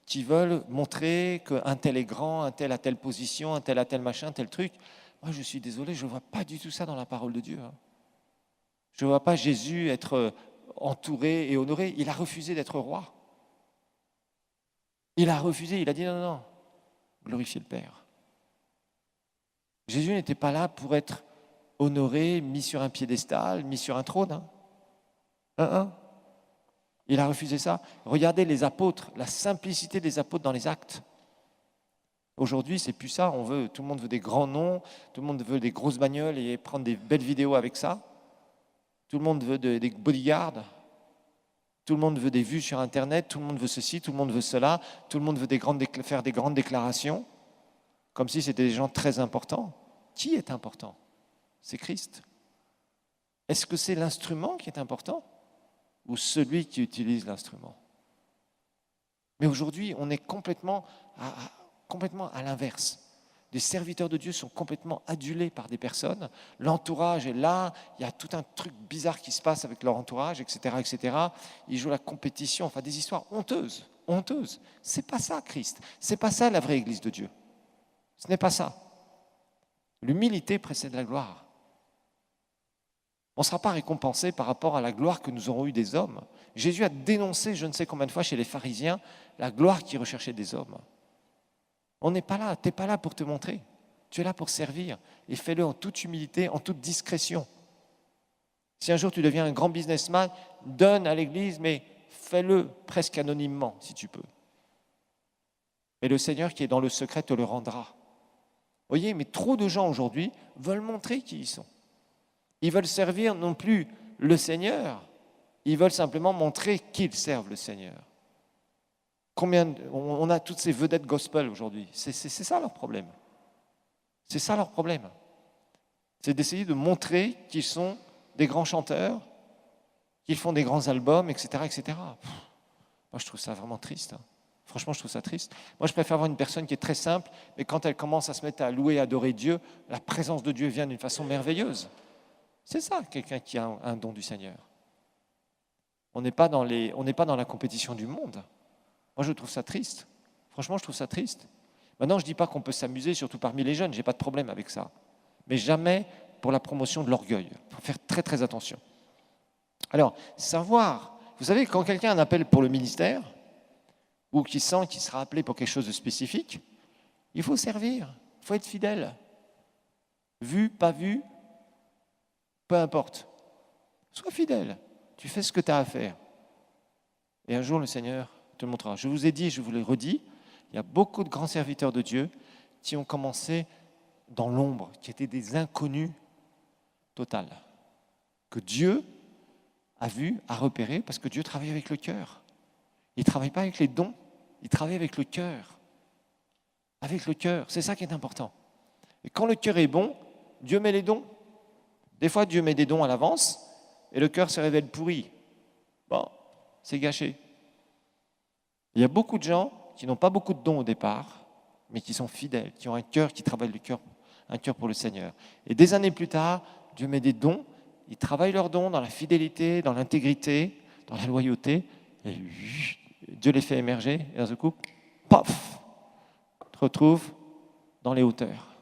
qui veulent montrer qu'un tel est grand, un tel a telle position, un tel a tel machin, tel truc. Moi, je suis désolé, je ne vois pas du tout ça dans la parole de Dieu. Je ne vois pas Jésus être entouré et honoré. Il a refusé d'être roi. Il a refusé, il a dit non, non, non, glorifiez le Père. Jésus n'était pas là pour être honoré, mis sur un piédestal, mis sur un trône. Il a refusé ça. Regardez les apôtres, la simplicité des apôtres dans les actes. Aujourd'hui, c'est plus ça. Tout le monde veut des grands noms, tout le monde veut des grosses bagnoles et prendre des belles vidéos avec ça. Tout le monde veut des bodyguards. Tout le monde veut des vues sur Internet. Tout le monde veut ceci, tout le monde veut cela. Tout le monde veut faire des grandes déclarations, comme si c'était des gens très importants. Qui est important ? C'est Christ. Est-ce que c'est l'instrument qui est important ou celui qui utilise l'instrument ? Mais aujourd'hui, on est complètement à l'inverse. Les serviteurs de Dieu sont complètement adulés par des personnes. L'entourage est là, il y a tout un truc bizarre qui se passe avec leur entourage, etc., etc. Ils jouent la compétition, enfin des histoires honteuses, honteuses. C'est pas ça, Christ. C'est pas ça la vraie Église de Dieu. Ce n'est pas ça. L'humilité précède la gloire. On ne sera pas récompensé par rapport à la gloire que nous aurons eue des hommes. Jésus a dénoncé, je ne sais combien de fois, chez les pharisiens, la gloire qu'ils recherchaient des hommes. On n'est pas là, tu n'es pas là pour te montrer. Tu es là pour servir. Et fais-le en toute humilité, en toute discrétion. Si un jour tu deviens un grand businessman, donne à l'Église, mais fais-le presque anonymement, si tu peux. Et le Seigneur qui est dans le secret te le rendra. Vous voyez, mais trop de gens aujourd'hui veulent montrer qui ils sont. Ils veulent servir non plus le Seigneur, ils veulent simplement montrer qu'ils servent le Seigneur. On a toutes ces vedettes gospel aujourd'hui. C'est ça leur problème. C'est ça leur problème. C'est d'essayer de montrer qu'ils sont des grands chanteurs, qu'ils font des grands albums, etc., etc. Moi, je trouve ça vraiment triste. Franchement, je trouve ça triste. Moi, je préfère avoir une personne qui est très simple, mais quand elle commence à se mettre à louer, à adorer Dieu, la présence de Dieu vient d'une façon merveilleuse. C'est ça, quelqu'un qui a un don du Seigneur. On n'est pas dans la compétition du monde. Moi, je trouve ça triste. Franchement, je trouve ça triste. Maintenant, je ne dis pas qu'on peut s'amuser, surtout parmi les jeunes, je n'ai pas de problème avec ça. Mais jamais pour la promotion de l'orgueil. Il faut faire très, très attention. Alors, savoir, vous savez, quand quelqu'un a un appel pour le ministère, ou qui sent qu'il sera appelé pour quelque chose de spécifique, il faut servir, il faut être fidèle. Vu, pas vu, peu importe. Sois fidèle, tu fais ce que tu as à faire. Et un jour, le Seigneur te le montrera. Je vous ai dit, je vous le redis, il y a beaucoup de grands serviteurs de Dieu qui ont commencé dans l'ombre, qui étaient des inconnus total, que Dieu a vu, a repéré, parce que Dieu travaille avec le cœur. Il ne travaille pas avec les dons, il travaille avec le cœur. Avec le cœur, c'est ça qui est important. Et quand le cœur est bon, Dieu met les dons. Des fois, Dieu met des dons à l'avance et le cœur se révèle pourri. Bon, c'est gâché. Il y a beaucoup de gens qui n'ont pas beaucoup de dons au départ, mais qui sont fidèles, qui ont un cœur, qui travaillent le cœur, un cœur pour le Seigneur. Et des années plus tard, Dieu met des dons, ils travaillent leurs dons dans la fidélité, dans l'intégrité, dans la loyauté, et Dieu les fait émerger, et d'un coup, paf, te retrouve dans les hauteurs.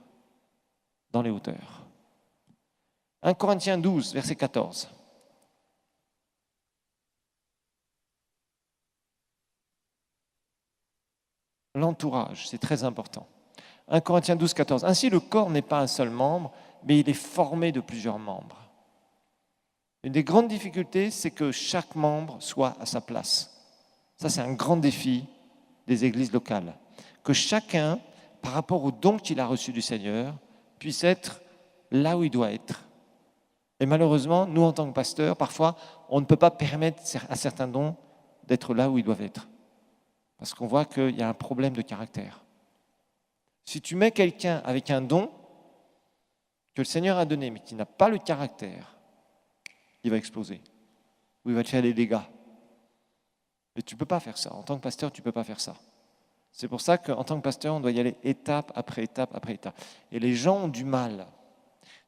Dans les hauteurs. 1 Corinthiens 12, verset 14. L'entourage, c'est très important. 1 Corinthiens 12, 14. Ainsi, le corps n'est pas un seul membre, mais il est formé de plusieurs membres. Une des grandes difficultés, c'est que chaque membre soit à sa place. Ça, c'est un grand défi des églises locales. Que chacun, par rapport au don qu'il a reçu du Seigneur, puisse être là où il doit être. Et malheureusement, nous, en tant que pasteurs, parfois, on ne peut pas permettre à certains dons d'être là où ils doivent être. Parce qu'on voit qu'il y a un problème de caractère. Si tu mets quelqu'un avec un don que le Seigneur a donné, mais qui n'a pas le caractère, il va exploser. Ou il va te faire des dégâts. Et tu ne peux pas faire ça. En tant que pasteur, tu ne peux pas faire ça. C'est pour ça qu'en tant que pasteur, on doit y aller étape après étape après étape. Et les gens ont du mal.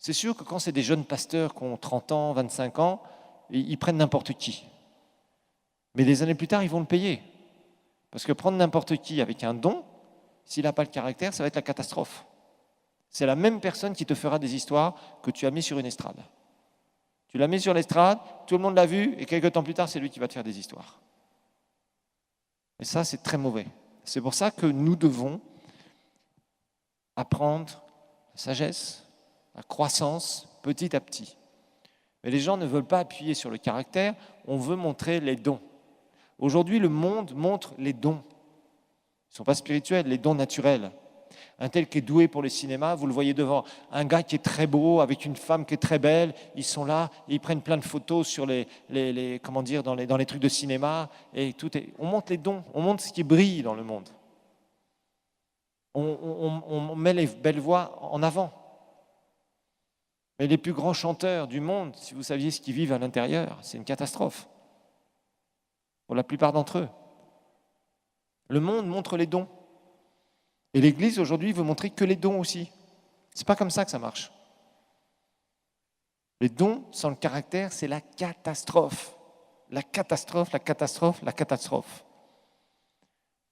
C'est sûr que quand c'est des jeunes pasteurs qui ont 30 ans, 25 ans, ils prennent n'importe qui. Mais des années plus tard, ils vont le payer. Parce que prendre n'importe qui avec un don, s'il n'a pas le caractère, ça va être la catastrophe. C'est la même personne qui te fera des histoires que tu as mis sur une estrade. Tu l'as mis sur l'estrade, tout le monde l'a vu, et quelques temps plus tard, c'est lui qui va te faire des histoires. Et ça, c'est très mauvais. C'est pour ça que nous devons apprendre la sagesse, la croissance, petit à petit. Mais les gens ne veulent pas appuyer sur le caractère, on veut montrer les dons. Aujourd'hui, le monde montre les dons. Ils ne sont pas spirituels, les dons naturels. Un tel qui est doué pour le cinéma, vous le voyez devant. Un gars qui est très beau, avec une femme qui est très belle, ils sont là, et ils prennent plein de photos sur comment dire, dans les trucs de cinéma. Et on montre les dons, on montre ce qui brille dans le monde. On met les belles voix en avant. Mais les plus grands chanteurs du monde, si vous saviez ce qu'ils vivent à l'intérieur, c'est une catastrophe. Pour la plupart d'entre eux. Le monde montre les dons. Et l'Église, aujourd'hui, veut montrer que les dons aussi. C'est pas comme ça que ça marche. Les dons sans le caractère, c'est la catastrophe. La catastrophe, la catastrophe, la catastrophe.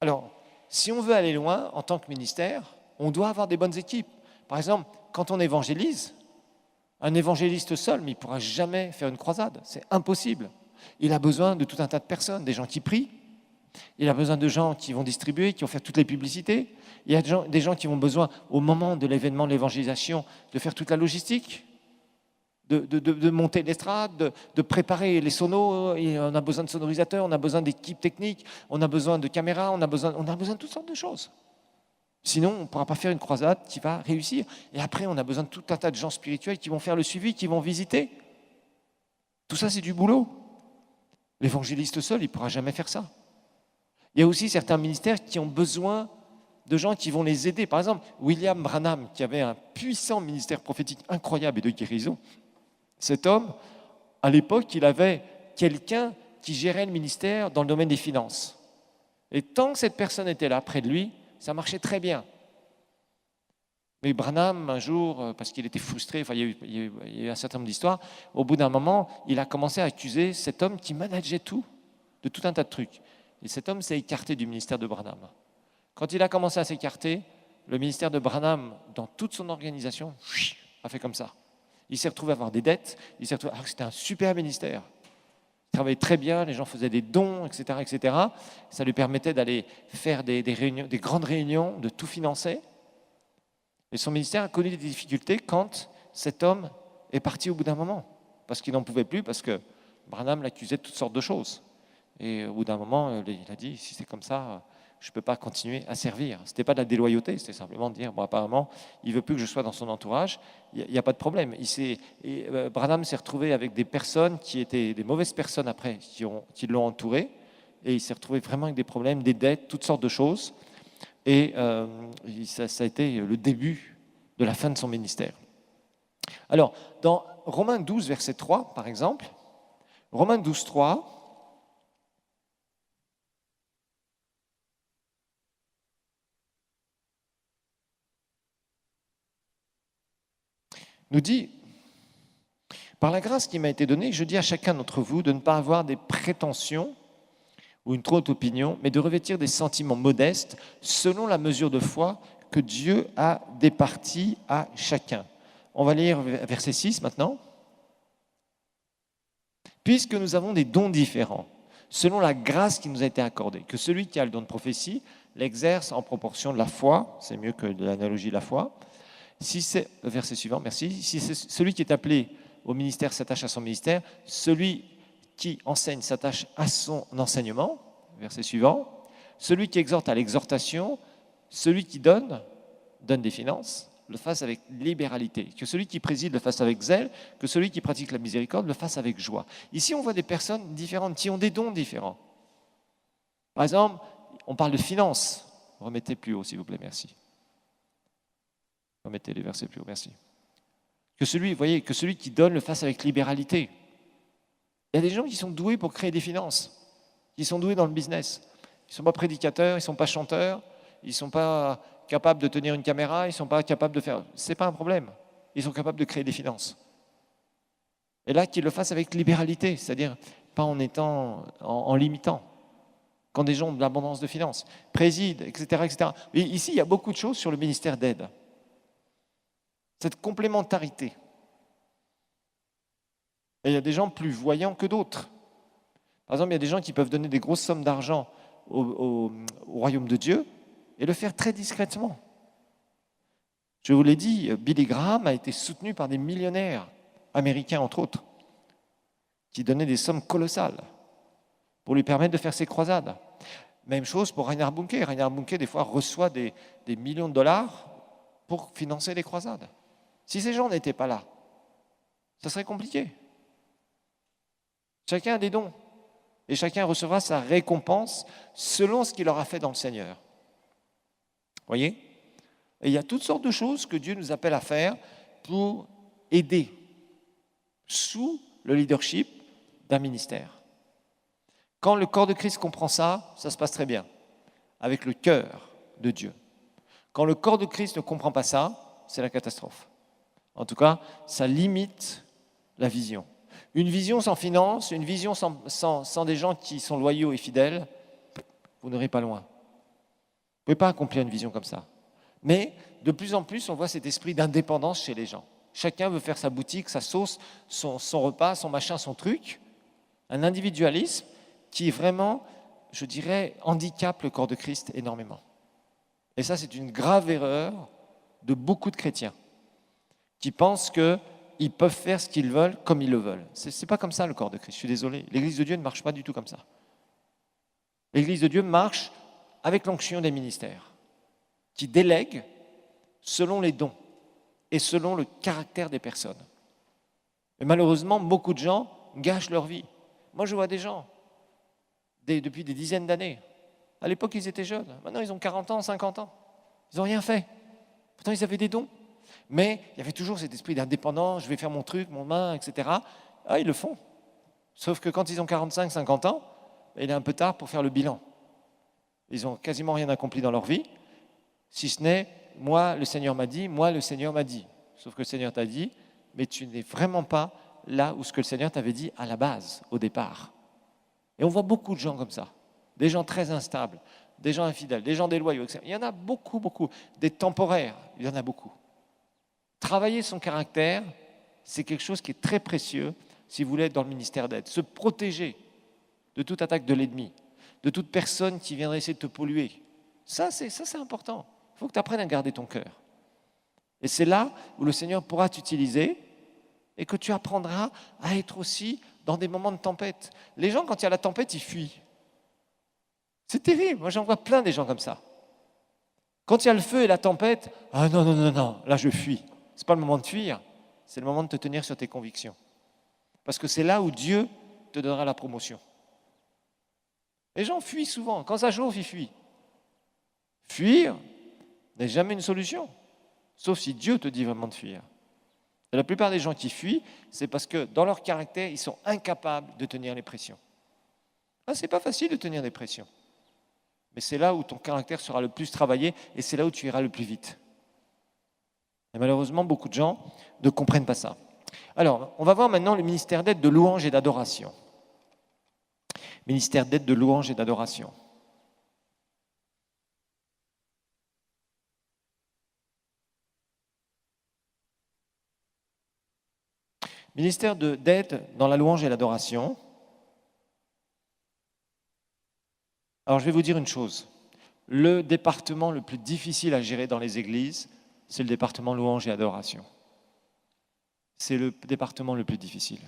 Alors, si on veut aller loin en tant que ministère, on doit avoir des bonnes équipes. Par exemple, quand on évangélise, un évangéliste seul, mais il ne pourra jamais faire une croisade. C'est impossible. Il a besoin de tout un tas de personnes, des gens qui prient. Il a besoin de gens qui vont distribuer, qui vont faire toutes les publicités. Il y a des gens qui ont besoin, au moment de l'événement de l'évangélisation, de faire toute la logistique, de monter l'estrade, de préparer les sonos. Et on a besoin de sonorisateurs, on a besoin d'équipes techniques, on a besoin de caméras, on a besoin de toutes sortes de choses. Sinon, on ne pourra pas faire une croisade qui va réussir. Et après, on a besoin de tout un tas de gens spirituels qui vont faire le suivi, qui vont visiter. Tout ça, c'est du boulot. L'évangéliste seul, il ne pourra jamais faire ça. Il y a aussi certains ministères qui ont besoin de gens qui vont les aider. Par exemple, William Branham, qui avait un puissant ministère prophétique incroyable et de guérison. Cet homme, à l'époque, il avait quelqu'un qui gérait le ministère dans le domaine des finances. Et tant que cette personne était là près de lui, ça marchait très bien. Mais Branham, un jour, parce qu'il était frustré, il y a eu un certain nombre d'histoires, au bout d'un moment, il a commencé à accuser cet homme qui manageait tout, de tout un tas de trucs. Et cet homme s'est écarté du ministère de Branham. Quand il a commencé à s'écarter, le ministère de Branham, dans toute son organisation, a fait comme ça. Il s'est retrouvé à avoir des dettes, alors que c'était un super ministère. Il travaillait très bien, les gens faisaient des dons, etc., etc. Ça lui permettait d'aller faire des réunions, des grandes réunions, de tout financer. Et son ministère a connu des difficultés quand cet homme est parti au bout d'un moment. Parce qu'il n'en pouvait plus, parce que Branham l'accusait de toutes sortes de choses. Et au bout d'un moment, il a dit, si c'est comme ça, je ne peux pas continuer à servir. Ce n'était pas de la déloyauté, c'était simplement de dire, bon, apparemment, il ne veut plus que je sois dans son entourage, il n'y a pas de problème. Branham s'est retrouvé avec des personnes qui étaient des mauvaises personnes après, qui l'ont entouré, et il s'est retrouvé vraiment avec des problèmes, des dettes, toutes sortes de choses. Et ça a été le début de la fin de son ministère. Alors, dans Romains 12, verset 3, par exemple, Romains 12, 3, nous dit, par la grâce qui m'a été donnée, je dis à chacun d'entre vous de ne pas avoir des prétentions ou une trop haute opinion, mais de revêtir des sentiments modestes selon la mesure de foi que Dieu a départie à chacun. On va lire verset 6 maintenant. Puisque nous avons des dons différents, selon la grâce qui nous a été accordée, que celui qui a le don de prophétie l'exerce en proportion de la foi, c'est mieux que de l'analogie de la foi. Si c'est, verset suivant, merci. Si c'est celui qui est appelé au ministère s'attache à son ministère, celui qui enseigne s'attache à son enseignement, verset suivant. Celui qui exhorte à l'exhortation, celui qui donne des finances, le fasse avec libéralité. Que celui qui préside le fasse avec zèle, que celui qui pratique la miséricorde le fasse avec joie. Ici, on voit des personnes différentes qui ont des dons différents. Par exemple, on parle de finances. Remettez plus haut, s'il vous plaît, merci. Remettez les versets plus haut, merci. Que celui qui donne le fasse avec libéralité. Il y a des gens qui sont doués pour créer des finances, qui sont doués dans le business. Ils ne sont pas prédicateurs, ils ne sont pas chanteurs, ils ne sont pas capables de tenir une caméra, ils ne sont pas capables de faire... Ce n'est pas un problème. ils sont capables de créer des finances. Et là, qu'ils le fassent avec libéralité, c'est-à-dire pas en limitant. Quand des gens ont de l'abondance de finances, président, etc., etc. Et ici, il y a beaucoup de choses sur le ministère d'aide. Cette complémentarité. Et il y a des gens plus voyants que d'autres. Par exemple, il y a des gens qui peuvent donner des grosses sommes d'argent au royaume de Dieu et le faire très discrètement. Je vous l'ai dit, Billy Graham a été soutenu par des millionnaires américains, entre autres, qui donnaient des sommes colossales pour lui permettre de faire ses croisades. Même chose pour Reinhard Bonnke. Reinhard Bonnke, des fois, reçoit des millions de dollars pour financer les croisades. Si ces gens n'étaient pas là, ça serait compliqué. Chacun a des dons. Et chacun recevra sa récompense selon ce qu'il aura fait dans le Seigneur. Vous voyez ? Et il y a toutes sortes de choses que Dieu nous appelle à faire pour aider sous le leadership d'un ministère. Quand le corps de Christ comprend ça, ça se passe très bien, avec le cœur de Dieu. Quand le corps de Christ ne comprend pas ça, c'est la catastrophe. En tout cas, ça limite la vision. Une vision sans finance, une vision sans des gens qui sont loyaux et fidèles, vous n'aurez pas loin. Vous ne pouvez pas accomplir une vision comme ça. Mais de plus en plus, on voit cet esprit d'indépendance chez les gens. Chacun veut faire sa boutique, sa sauce, son repas, son machin, son truc. Un individualisme qui vraiment, je dirais, handicape le corps de Christ énormément. Et ça, c'est une grave erreur de beaucoup de chrétiens qui pensent qu'ils peuvent faire ce qu'ils veulent comme ils le veulent. Ce n'est pas comme ça le corps de Christ, je suis désolé. L'Église de Dieu ne marche pas du tout comme ça. L'Église de Dieu marche avec l'onction des ministères, qui délèguent selon les dons et selon le caractère des personnes. Et malheureusement, beaucoup de gens gâchent leur vie. Moi, je vois des gens, depuis des dizaines d'années. À l'époque, ils étaient jeunes. Maintenant, ils ont 40 ans, 50 ans. Ils n'ont rien fait. Pourtant, ils avaient des dons. Mais il y avait toujours cet esprit d'indépendance, je vais faire mon truc, mon main, etc. Ah, ils le font. Sauf que quand ils ont 45, 50 ans, il est un peu tard pour faire le bilan. Ils n'ont quasiment rien accompli dans leur vie, si ce n'est « moi, le Seigneur m'a dit, moi, le Seigneur m'a dit ». Sauf que le Seigneur t'a dit, mais tu n'es vraiment pas là où ce que le Seigneur t'avait dit à la base, au départ. Et on voit beaucoup de gens comme ça, des gens très instables, des gens infidèles, des gens déloyaux, etc. Il y en a beaucoup, beaucoup. Des temporaires, il y en a beaucoup. Travailler son caractère, c'est quelque chose qui est très précieux si vous voulez être dans le ministère d'aide. Se protéger de toute attaque de l'ennemi, de toute personne qui viendrait essayer de te polluer. Ça, c'est important. Il faut que tu apprennes à garder ton cœur. Et c'est là où le Seigneur pourra t'utiliser et que tu apprendras à être aussi dans des moments de tempête. Les gens, quand il y a la tempête, ils fuient. C'est terrible. Moi, j'en vois plein des gens comme ça. Quand il y a le feu et la tempête, ah non, non, non, non, là, je fuis. Ce n'est pas le moment de fuir, c'est le moment de te tenir sur tes convictions. Parce que c'est là où Dieu te donnera la promotion. Les gens fuient souvent. Quand ça chauffe, ils fuient. Fuir n'est jamais une solution, sauf si Dieu te dit vraiment de fuir. Et la plupart des gens qui fuient, c'est parce que dans leur caractère, ils sont incapables de tenir les pressions. Ah, c'est pas facile de tenir des pressions. Mais c'est là où ton caractère sera le plus travaillé et c'est là où tu iras le plus vite. Et malheureusement, beaucoup de gens ne comprennent pas ça. Alors, on va voir maintenant le ministère d'aide de louange et d'adoration. Ministère d'aide de louange et d'adoration. Ministère d'aide dans la louange et l'adoration. Alors, je vais vous dire une chose. Le département le plus difficile à gérer dans les églises, c'est le département louange et adoration. C'est le département le plus difficile.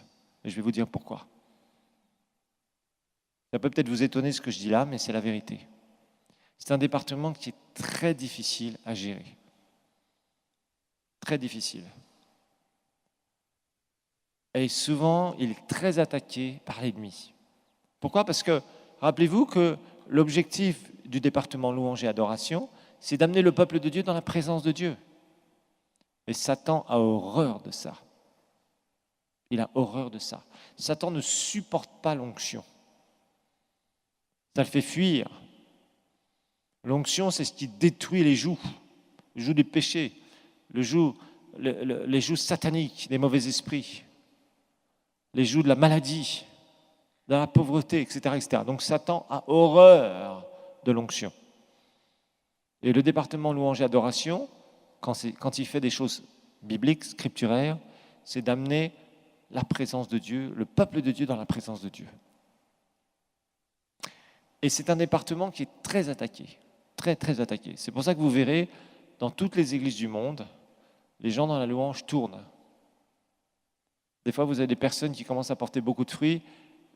Et je vais vous dire pourquoi. Ça peut peut-être vous étonner ce que je dis là, mais c'est la vérité. C'est un département qui est très difficile à gérer. Très difficile. Et souvent, il est très attaqué par l'ennemi. Pourquoi ? Parce que, rappelez-vous que l'objectif du département louange et adoration, c'est d'amener le peuple de Dieu dans la présence de Dieu. Et Satan a horreur de ça. Il a horreur de ça. Satan ne supporte pas l'onction. Ça le fait fuir. L'onction, c'est ce qui détruit les jougs du péché, le joug les jougs sataniques, des mauvais esprits, les jougs de la maladie, de la pauvreté, etc., etc. Donc Satan a horreur de l'onction. Et le département louange et adoration, quand il fait des choses bibliques, scripturaires, c'est d'amener la présence de Dieu, le peuple de Dieu dans la présence de Dieu. Et c'est un département qui est très attaqué, très, très attaqué. C'est pour ça que vous verrez, dans toutes les églises du monde, les gens dans la louange tournent. Des fois, vous avez des personnes qui commencent à porter beaucoup de fruits,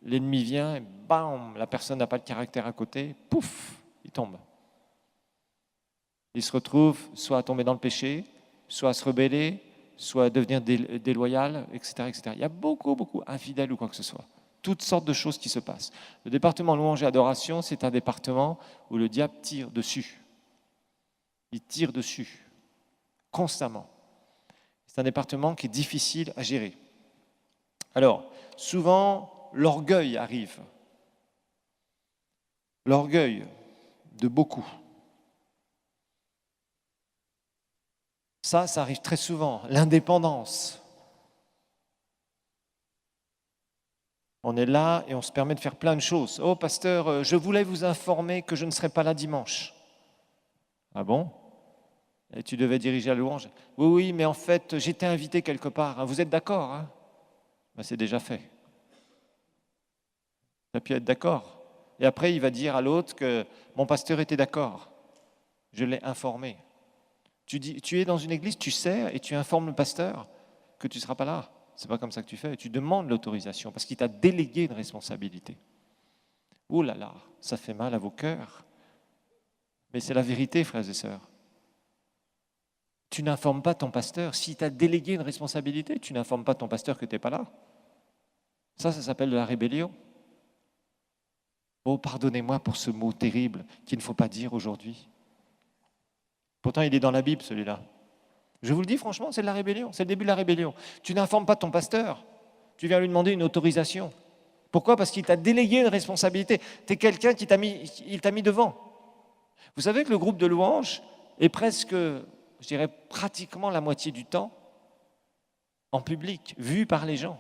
l'ennemi vient et bam, la personne n'a pas de caractère à côté, pouf, il tombe. Il se retrouve soit à tomber dans le péché, soit à se rebeller, soit à devenir déloyal, etc., etc. Il y a beaucoup, infidèles ou quoi que ce soit. Toutes sortes de choses qui se passent. Le département louange et adoration, c'est un département où le diable tire dessus. Il tire dessus, constamment. C'est un département qui est difficile à gérer. Alors, souvent, l'orgueil arrive. L'orgueil de beaucoup. Ça arrive très souvent. L'indépendance. On est là et on se permet de faire plein de choses. Oh, pasteur, je voulais vous informer que je ne serai pas là dimanche. Ah bon? Et tu devais diriger la louange? Oui, mais en fait, j'étais invité quelque part. Vous êtes d'accord, hein? Ben, c'est déjà fait. Tu as pu être d'accord. Et après, il va dire à l'autre que mon pasteur était d'accord. Je l'ai informé. Tu es dans une église, tu sers et tu informes le pasteur que tu ne seras pas là. C'est pas comme ça que tu fais. Tu demandes l'autorisation parce qu'il t'a délégué une responsabilité. Ouh là là, ça fait mal à vos cœurs. Mais c'est la vérité, frères et sœurs. Tu n'informes pas ton pasteur. S'il t'a délégué une responsabilité, tu n'informes pas ton pasteur que tu n'es pas là. Ça s'appelle de la rébellion. Oh, pardonnez-moi pour ce mot terrible qu'il ne faut pas dire aujourd'hui. Pourtant, il est dans la Bible, celui-là. Je vous le dis franchement, c'est de la rébellion. C'est le début de la rébellion. Tu n'informes pas ton pasteur. Tu viens lui demander une autorisation. Pourquoi? Parce qu'il t'a délégué une responsabilité. Tu es quelqu'un qui il t'a mis devant. Vous savez que le groupe de louanges est presque, je dirais pratiquement la moitié du temps en public, vu par les gens.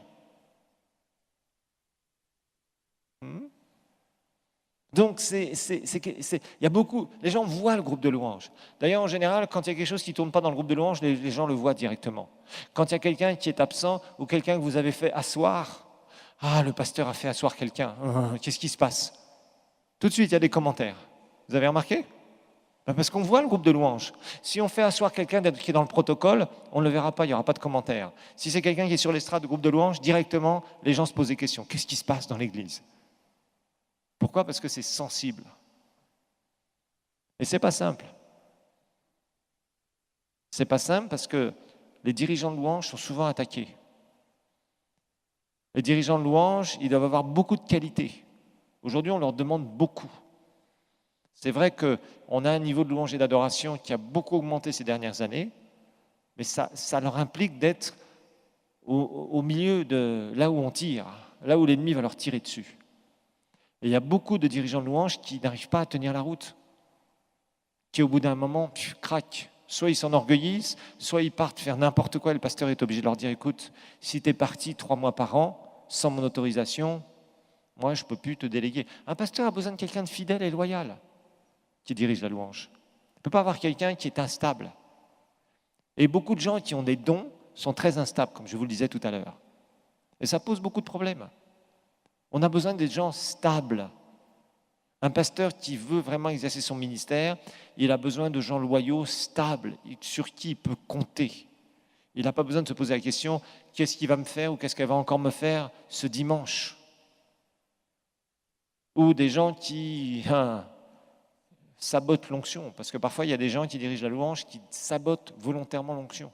Donc, il y a beaucoup, les gens voient le groupe de louanges. D'ailleurs, en général, quand il y a quelque chose qui ne tourne pas dans le groupe de louanges, les gens le voient directement. Quand il y a quelqu'un qui est absent ou quelqu'un que vous avez fait asseoir, ah, le pasteur a fait asseoir quelqu'un, qu'est-ce qui se passe? Tout de suite, il y a des commentaires. Vous avez remarqué? Parce qu'on voit le groupe de louanges. Si on fait asseoir quelqu'un qui est dans le protocole, on ne le verra pas, il n'y aura pas de commentaires. Si c'est quelqu'un qui est sur l'estrade du groupe de louanges, directement, les gens se posent des questions. Qu'est-ce qui se passe dans l'église? Pourquoi? Parce que c'est sensible. Et ce n'est pas simple. Ce n'est pas simple parce que les dirigeants de louange sont souvent attaqués. Les dirigeants de louange, ils doivent avoir beaucoup de qualités. Aujourd'hui, on leur demande beaucoup. C'est vrai qu'on a un niveau de louange et d'adoration qui a beaucoup augmenté ces dernières années, mais ça leur implique d'être au milieu de là où on tire, là où l'ennemi va leur tirer dessus. Et il y a beaucoup de dirigeants de louange qui n'arrivent pas à tenir la route, qui au bout d'un moment craquent. Soit ils s'enorgueillissent, soit ils partent faire n'importe quoi et le pasteur est obligé de leur dire, écoute, si tu es parti 3 mois par an, sans mon autorisation, moi je ne peux plus te déléguer. Un pasteur a besoin de quelqu'un de fidèle et loyal qui dirige la louange. Il ne peut pas avoir quelqu'un qui est instable. Et beaucoup de gens qui ont des dons sont très instables, comme je vous le disais tout à l'heure. Et ça pose beaucoup de problèmes. On a besoin des gens stables. Un pasteur qui veut vraiment exercer son ministère, il a besoin de gens loyaux, stables, sur qui il peut compter. Il n'a pas besoin de se poser la question, qu'est-ce qu'il va me faire ou qu'est-ce qu'elle va encore me faire ce dimanche? Ou des gens qui sabotent l'onction, parce que parfois il y a des gens qui dirigent la louange qui sabotent volontairement l'onction.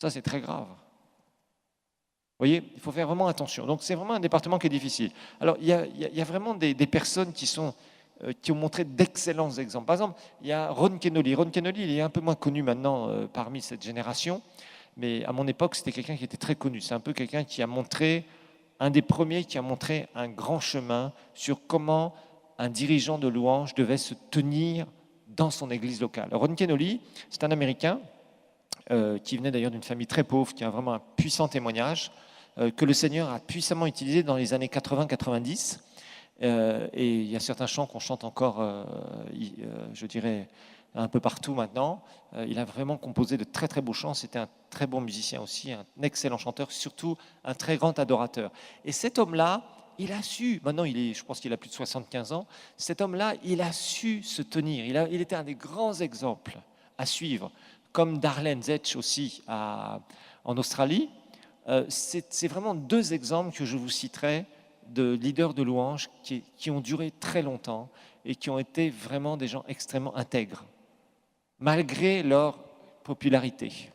Ça, c'est très grave. Vous voyez, il faut faire vraiment attention. Donc, c'est vraiment un département qui est difficile. Alors, il y a vraiment des personnes qui ont montré d'excellents exemples. Par exemple, il y a Ron Kenoly. Ron Kenoly, il est un peu moins connu maintenant parmi cette génération, mais à mon époque, c'était quelqu'un qui était très connu. C'est un peu quelqu'un qui a montré, un des premiers qui a montré un grand chemin sur comment un dirigeant de louange devait se tenir dans son église locale. Ron Kenoly, c'est un Américain. qui venait d'ailleurs d'une famille très pauvre, qui a vraiment un puissant témoignage, que le Seigneur a puissamment utilisé dans les années 80-90. Et il y a certains chants qu'on chante encore, je dirais, un peu partout maintenant. Il a vraiment composé de très très beaux chants. C'était un très bon musicien aussi, un excellent chanteur, surtout un très grand adorateur. Et cet homme-là, il a su, maintenant je pense qu'il a plus de 75 ans, cet homme-là, il a su se tenir. Il était un des grands exemples à suivre, comme Darlene Zschech aussi en Australie. C'est vraiment deux exemples que je vous citerai de leaders de louanges qui ont duré très longtemps et qui ont été vraiment des gens extrêmement intègres, malgré leur popularité.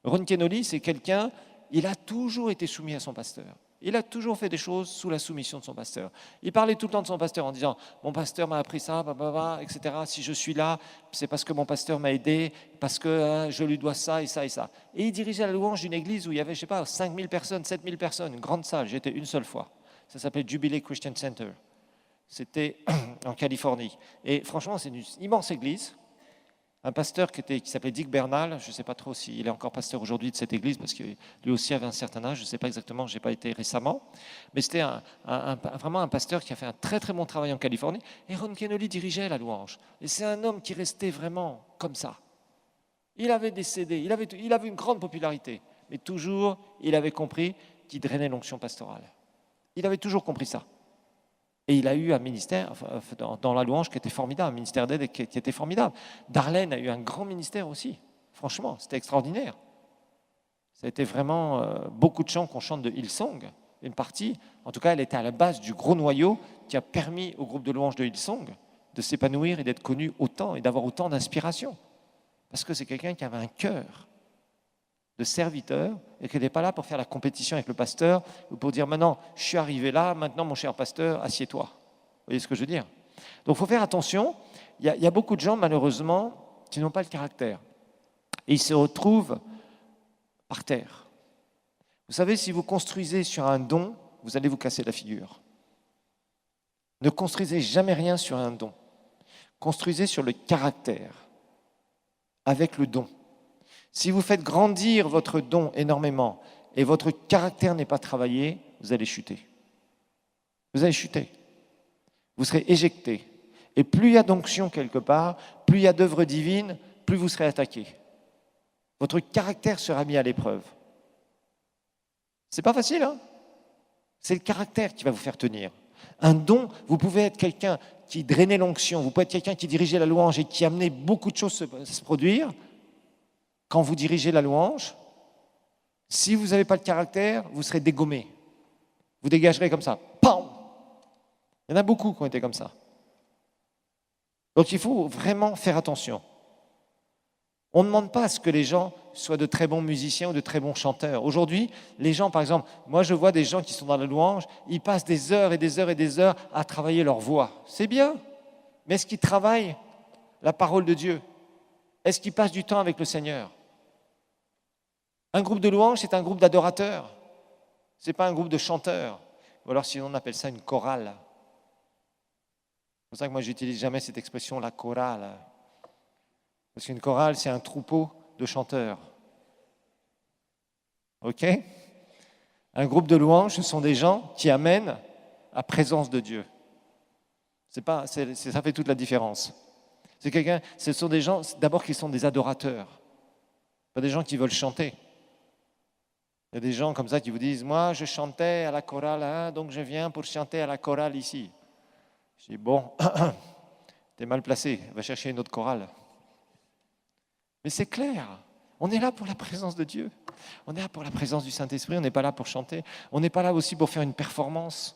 Ron Kenoly, c'est quelqu'un, il a toujours été soumis à son pasteur. Il a toujours fait des choses sous la soumission de son pasteur. Il parlait tout le temps de son pasteur en disant « Mon pasteur m'a appris ça, etc. Si je suis là, c'est parce que mon pasteur m'a aidé, parce que je lui dois ça et ça et ça. » Et il dirigeait la louange d'une église où il y avait, je ne sais pas, 5000 personnes, 7000 personnes, une grande salle. J'étais une seule fois. Ça s'appelait Jubilee Christian Center. C'était en Californie. Et franchement, c'est une immense église. Un pasteur qui s'appelait Dick Bernal, je ne sais pas trop s'il est encore pasteur aujourd'hui de cette église, parce que lui aussi avait un certain âge, je ne sais pas exactement, je n'ai pas été récemment, mais c'était vraiment un pasteur qui a fait un très très bon travail en Californie, et Ron Kenoly dirigeait la louange. Et c'est un homme qui restait vraiment comme ça. Il avait des CD, il avait une grande popularité, mais toujours il avait compris qu'il drainait l'onction pastorale. Il avait toujours compris ça. Et il a eu un ministère dans la louange qui était formidable, un ministère d'aide qui était formidable. Darlene a eu un grand ministère aussi. Franchement, c'était extraordinaire. Ça a été vraiment beaucoup de chants qu'on chante de Hillsong, une partie. En tout cas, elle était à la base du gros noyau qui a permis au groupe de louange de Hillsong de s'épanouir et d'être connu autant et d'avoir autant d'inspiration. Parce que c'est quelqu'un qui avait un cœur de serviteur et qui n'était pas là pour faire la compétition avec le pasteur ou pour dire maintenant je suis arrivé là, maintenant mon cher pasteur, assieds-toi. Vous voyez ce que je veux dire? Donc il faut faire attention, il y a beaucoup de gens malheureusement qui n'ont pas le caractère et ils se retrouvent par terre. Vous savez, si vous construisez sur un don, vous allez vous casser la figure. Ne construisez jamais rien sur un don. Construisez sur le caractère avec le don. Si vous faites grandir votre don énormément et votre caractère n'est pas travaillé, vous allez chuter. Vous allez chuter. Vous serez éjecté. Et plus il y a d'onction quelque part, plus il y a d'œuvre divine, plus vous serez attaqué. Votre caractère sera mis à l'épreuve. C'est pas facile, hein? C'est le caractère qui va vous faire tenir. Un don, vous pouvez être quelqu'un qui drainait l'onction, vous pouvez être quelqu'un qui dirigeait la louange et qui amenait beaucoup de choses à se produire. Quand vous dirigez la louange, si vous n'avez pas le caractère, vous serez dégommé. Vous dégagerez comme ça. Pam! Il y en a beaucoup qui ont été comme ça. Donc il faut vraiment faire attention. On ne demande pas à ce que les gens soient de très bons musiciens ou de très bons chanteurs. Aujourd'hui, les gens, par exemple, moi je vois des gens qui sont dans la louange, ils passent des heures et des heures et des heures à travailler leur voix. C'est bien, mais est-ce qu'ils travaillent la parole de Dieu? Est-ce qu'ils passent du temps avec le Seigneur? Un groupe de louange, c'est un groupe d'adorateurs. Ce n'est pas un groupe de chanteurs. Ou alors sinon on appelle ça une chorale. C'est pour ça que moi j'utilise jamais cette expression, la chorale. Parce qu'une chorale, c'est un troupeau de chanteurs. Ok? Un groupe de louange, ce sont des gens qui amènent la présence de Dieu. Ça fait toute la différence. Ce sont des gens, d'abord, qui sont des adorateurs. Pas des gens qui veulent chanter. Il y a des gens comme ça qui vous disent « Moi, je chantais à la chorale, hein, donc je viens pour chanter à la chorale ici. » Je dis « Bon, t'es mal placé, va chercher une autre chorale. » Mais c'est clair, on est là pour la présence de Dieu. On est là pour la présence du Saint-Esprit, on n'est pas là pour chanter. On n'est pas là aussi pour faire une performance.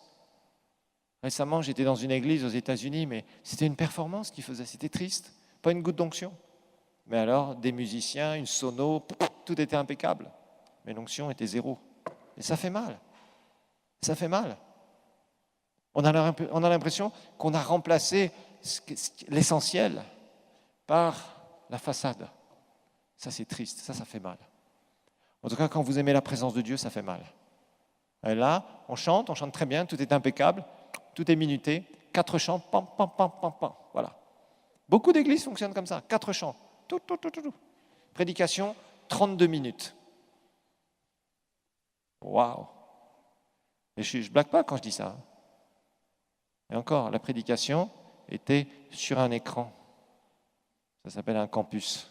Récemment, j'étais dans une église aux États-Unis, mais c'était une performance qu'ils faisaient, c'était triste. Pas une goutte d'onction. Mais alors, des musiciens, une sono, tout était impeccable. Mais l'onction était zéro. Et ça fait mal. Ça fait mal. On a l'impression qu'on a remplacé l'essentiel par la façade. Ça, c'est triste. Ça fait mal. En tout cas, quand vous aimez la présence de Dieu, ça fait mal. Et là, on chante très bien, tout est impeccable, tout est minuté. 4 chants, pam, pam, pam, pam, pam. Voilà. Beaucoup d'églises fonctionnent comme ça. 4 chants. Tout. Prédication, 32 minutes. Waouh! Et je ne blague pas quand je dis ça. Et encore, la prédication était sur un écran. Ça s'appelle un campus.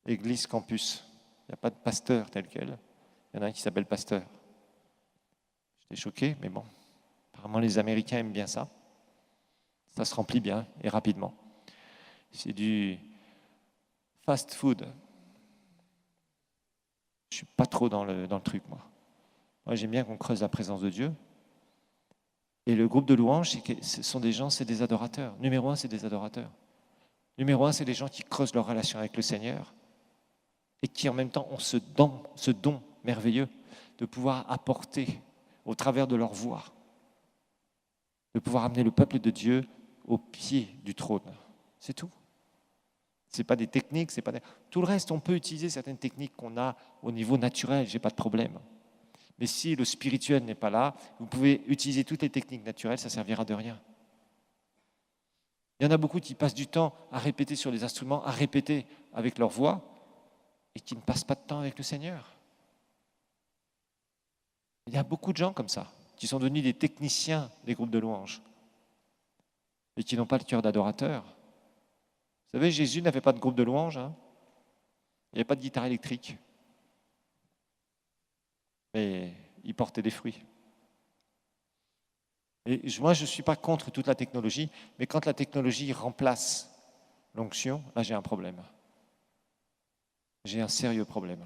Église campus. Il n'y a pas de pasteur tel quel. Il y en a un qui s'appelle pasteur. J'étais choqué, mais bon. Apparemment, les Américains aiment bien ça. Ça se remplit bien et rapidement. C'est du fast food. Je ne suis pas trop dans le truc, moi. Moi, j'aime bien qu'on creuse la présence de Dieu. Et le groupe de louanges, ce sont des gens, c'est des adorateurs. Numéro 1, c'est des adorateurs. Numéro 1, c'est des gens qui creusent leur relation avec le Seigneur et qui, en même temps, ont ce don merveilleux de pouvoir apporter, au travers de leur voix, de pouvoir amener le peuple de Dieu au pied du trône. C'est tout. Ce n'est pas des techniques, c'est pas des... Tout le reste, on peut utiliser certaines techniques qu'on a au niveau naturel, je n'ai pas de problème. Mais si le spirituel n'est pas là, vous pouvez utiliser toutes les techniques naturelles, ça ne servira de rien. Il y en a beaucoup qui passent du temps à répéter sur les instruments, à répéter avec leur voix, et qui ne passent pas de temps avec le Seigneur. Il y a beaucoup de gens comme ça, qui sont devenus des techniciens des groupes de louanges, et qui n'ont pas le cœur d'adorateur. Vous savez, Jésus n'avait pas de groupe de louanges, hein. Il n'y avait pas de guitare électrique. Mais il portait des fruits. Et moi, je ne suis pas contre toute la technologie, mais quand la technologie remplace l'onction, là, j'ai un problème. J'ai un sérieux problème.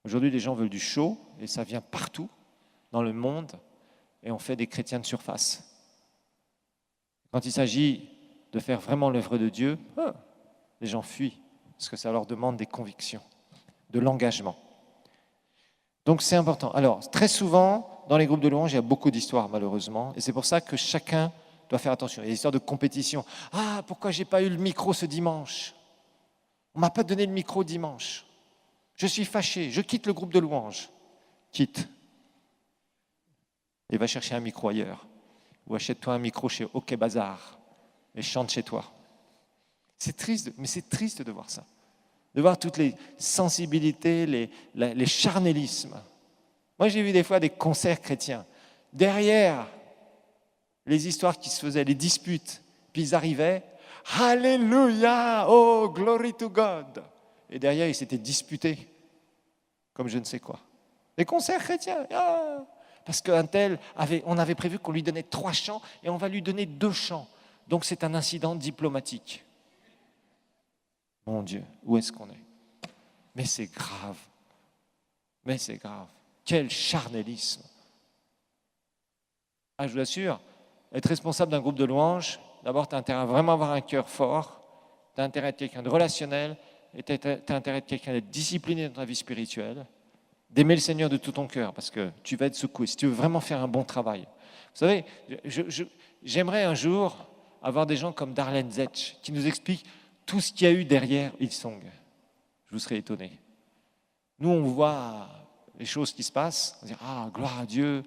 Aujourd'hui, les gens veulent du show, et ça vient partout dans le monde, et on fait des chrétiens de surface. Quand il s'agit de faire vraiment l'œuvre de Dieu, les gens fuient, parce que ça leur demande des convictions, de l'engagement. Donc c'est important. Alors, très souvent, dans les groupes de louanges, il y a beaucoup d'histoires, malheureusement, et c'est pour ça que chacun doit faire attention. Il y a des histoires de compétition. « Ah, pourquoi je n'ai pas eu le micro ce dimanche? On ne m'a pas donné le micro dimanche. Je suis fâché, je quitte le groupe de louanges. » Quitte. Et va chercher un micro ailleurs. Ou achète-toi un micro chez OK Bazar et chante chez toi. C'est triste, mais c'est triste de voir ça. De voir toutes les sensibilités, les charnélismes. Moi, j'ai vu des fois des concerts chrétiens. Derrière les histoires qui se faisaient, les disputes, puis ils arrivaient, « Alléluia, oh, glory to God !» Et derrière, ils s'étaient disputés, comme je ne sais quoi. Les concerts chrétiens, parce qu'un tel, on avait prévu qu'on lui donnait 3 chants, et on va lui donner 2 chants. Donc c'est un incident diplomatique. Mon Dieu, où est-ce qu'on est? Mais c'est grave. Mais c'est grave. Quel charnélisme. Ah, je vous assure, être responsable d'un groupe de louanges, d'abord, tu as intérêt à vraiment avoir un cœur fort, tu as intérêt à être quelqu'un de relationnel, et tu as intérêt à être quelqu'un d'être discipliné dans ta vie spirituelle, d'aimer le Seigneur de tout ton cœur, parce que tu vas être secoué, si tu veux vraiment faire un bon travail. Vous savez, j'aimerais un jour avoir des gens comme Darlene Zech, qui nous expliquent tout ce qu'il y a eu derrière Hillsong. Je vous serais étonné. Nous, on voit les choses qui se passent, on dit « Ah, gloire à Dieu,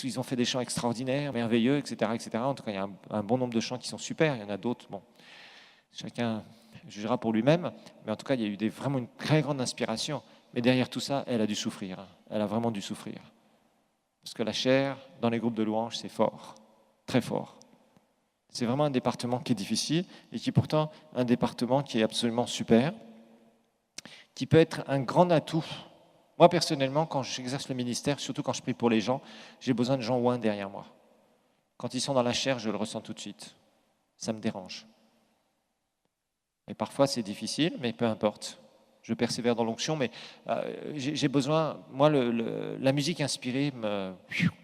ils ont fait des chants extraordinaires, merveilleux, etc. etc. » En tout cas, il y a un bon nombre de chants qui sont super, il y en a d'autres, bon, chacun jugera pour lui-même, mais en tout cas, il y a eu vraiment une très grande inspiration. Mais derrière tout ça, elle a dû souffrir, elle a vraiment dû souffrir. Parce que la chair, dans les groupes de louanges, c'est fort, très fort. C'est vraiment un département qui est difficile et qui est pourtant un département qui est absolument super, qui peut être un grand atout. Moi, personnellement, quand j'exerce le ministère, surtout quand je prie pour les gens, j'ai besoin de gens ouins derrière moi. Quand ils sont dans la chair, je le ressens tout de suite. Ça me dérange. Et parfois, c'est difficile, mais peu importe. Je persévère dans l'onction, mais j'ai besoin... Moi, la musique inspirée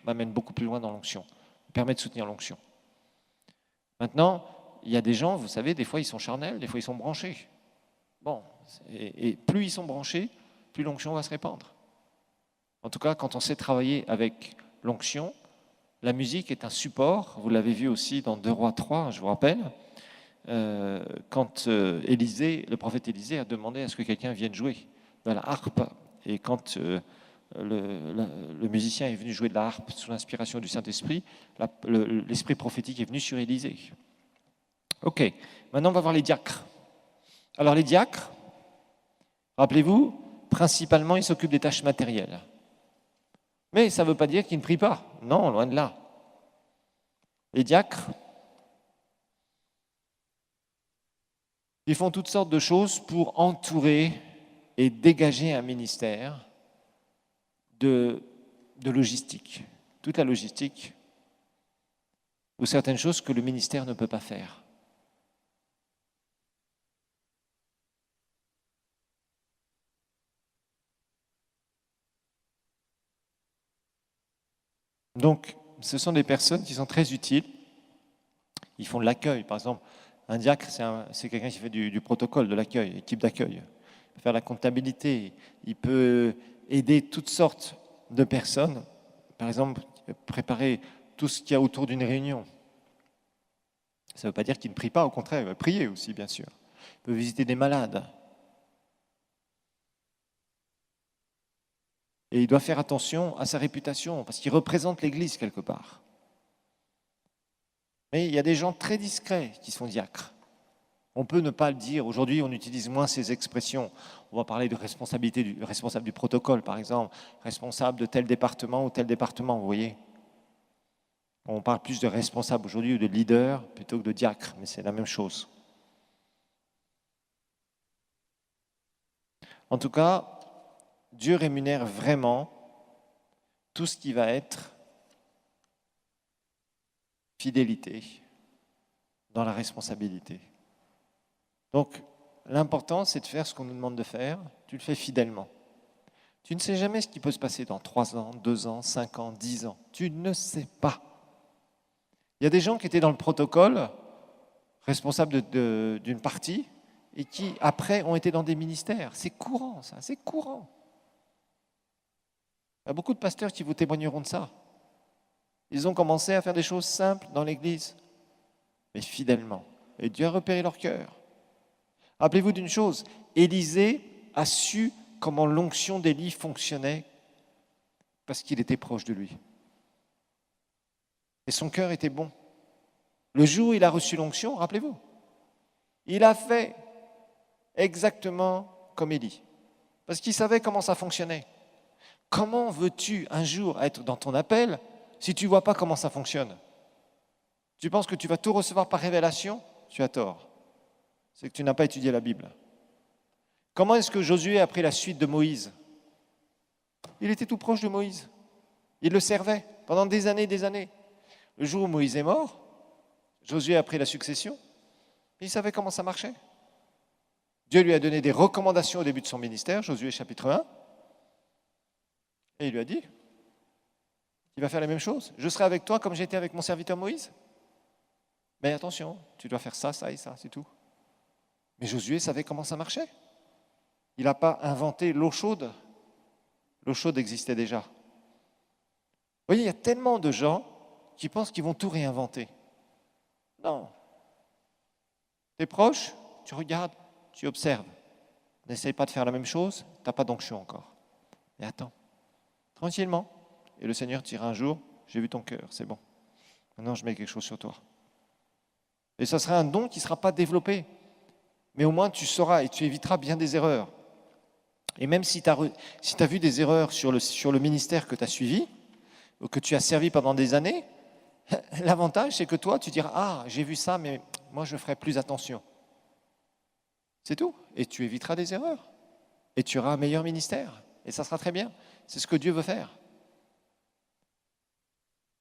m'amène beaucoup plus loin dans l'onction, me permet de soutenir l'onction. Maintenant, il y a des gens, vous savez, des fois ils sont charnels, des fois ils sont branchés. Bon, et plus ils sont branchés, plus l'onction va se répandre. En tout cas, quand on sait travailler avec l'onction, la musique est un support, vous l'avez vu aussi dans 2 Rois 3, je vous rappelle, quand le prophète Élisée a demandé à ce que quelqu'un vienne jouer de la harpe, et quand le musicien est venu jouer de la harpe sous l'inspiration du Saint-Esprit, l'esprit prophétique est venu sur Élisée. Ok, maintenant on va voir les diacres. Alors les diacres, Rappelez-vous, principalement, il s'occupe des tâches matérielles. Mais ça ne veut pas dire qu'il ne prie pas. Non, loin de là. Les diacres, ils font toutes sortes de choses pour entourer et dégager un ministère de logistique. Toute la logistique ou certaines choses que le ministère ne peut pas faire. Donc, ce sont des personnes qui sont très utiles. Ils font de l'accueil. Par exemple, un diacre, c'est quelqu'un qui fait du protocole, de l'accueil, équipe d'accueil. Il peut faire la comptabilité. Il peut aider toutes sortes de personnes. Par exemple, préparer tout ce qu'il y a autour d'une réunion. Ça ne veut pas dire qu'il ne prie pas, au contraire, il va prier aussi, bien sûr. Il peut visiter des malades. Et il doit faire attention à sa réputation, parce qu'il représente l'Église quelque part. Mais il y a des gens très discrets qui sont diacres. On peut ne pas le dire. Aujourd'hui, on utilise moins ces expressions. On va parler de responsabilité du responsable du protocole, par exemple, responsable de tel département ou tel département, vous voyez. On parle plus de responsable aujourd'hui ou de leader plutôt que de diacre, mais c'est la même chose. En tout cas, Dieu rémunère vraiment tout ce qui va être fidélité dans la responsabilité. Donc, l'important, c'est de faire ce qu'on nous demande de faire. Tu le fais fidèlement. Tu ne sais jamais ce qui peut se passer dans 3 ans, 2 ans, 5 ans, 10 ans. Tu ne sais pas. Il y a des gens qui étaient dans le protocole, responsables d'une partie, et qui, après, ont été dans des ministères. C'est courant, ça, c'est courant. Il y a beaucoup de pasteurs qui vous témoigneront de ça. Ils ont commencé à faire des choses simples dans l'Église, mais fidèlement. Et Dieu a repéré leur cœur. Rappelez-vous d'une chose, Élisée a su comment l'onction d'Élie fonctionnait parce qu'il était proche de lui. Et son cœur était bon. Le jour où il a reçu l'onction, rappelez-vous, il a fait exactement comme Élie, parce qu'il savait comment ça fonctionnait. Comment veux-tu un jour être dans ton appel si tu ne vois pas comment ça fonctionne? Tu penses que tu vas tout recevoir par révélation? Tu as tort. C'est que tu n'as pas étudié la Bible. Comment est-ce que Josué a pris la suite de Moïse? Il était tout proche de Moïse. Il le servait pendant des années et des années. Le jour où Moïse est mort, Josué a pris la succession. Il savait comment ça marchait. Dieu lui a donné des recommandations au début de son ministère, Josué chapitre 1. Et il lui a dit, il va faire la même chose. Je serai avec toi comme j'étais avec mon serviteur Moïse. Mais attention, tu dois faire ça, ça et ça, c'est tout. Mais Josué savait comment ça marchait. Il n'a pas inventé l'eau chaude. L'eau chaude existait déjà. Vous voyez, il y a tellement de gens qui pensent qu'ils vont tout réinventer. Non. Tu es proche, tu regardes, tu observes. N'essaye pas de faire la même chose, tu n'as pas d'onction encore. Mais attends, tranquillement. Et le Seigneur te dira un jour, j'ai vu ton cœur, c'est bon. Maintenant, je mets quelque chose sur toi. Et ça sera un don qui ne sera pas développé. Mais au moins, tu sauras et tu éviteras bien des erreurs. Et même si tu as vu des erreurs sur le ministère que tu as suivi, ou que tu as servi pendant des années, l'avantage, c'est que toi, tu diras, ah, j'ai vu ça, mais moi, je ferai plus attention. C'est tout. Et tu éviteras des erreurs. Et tu auras un meilleur ministère. Et ça sera très bien. C'est ce que Dieu veut faire.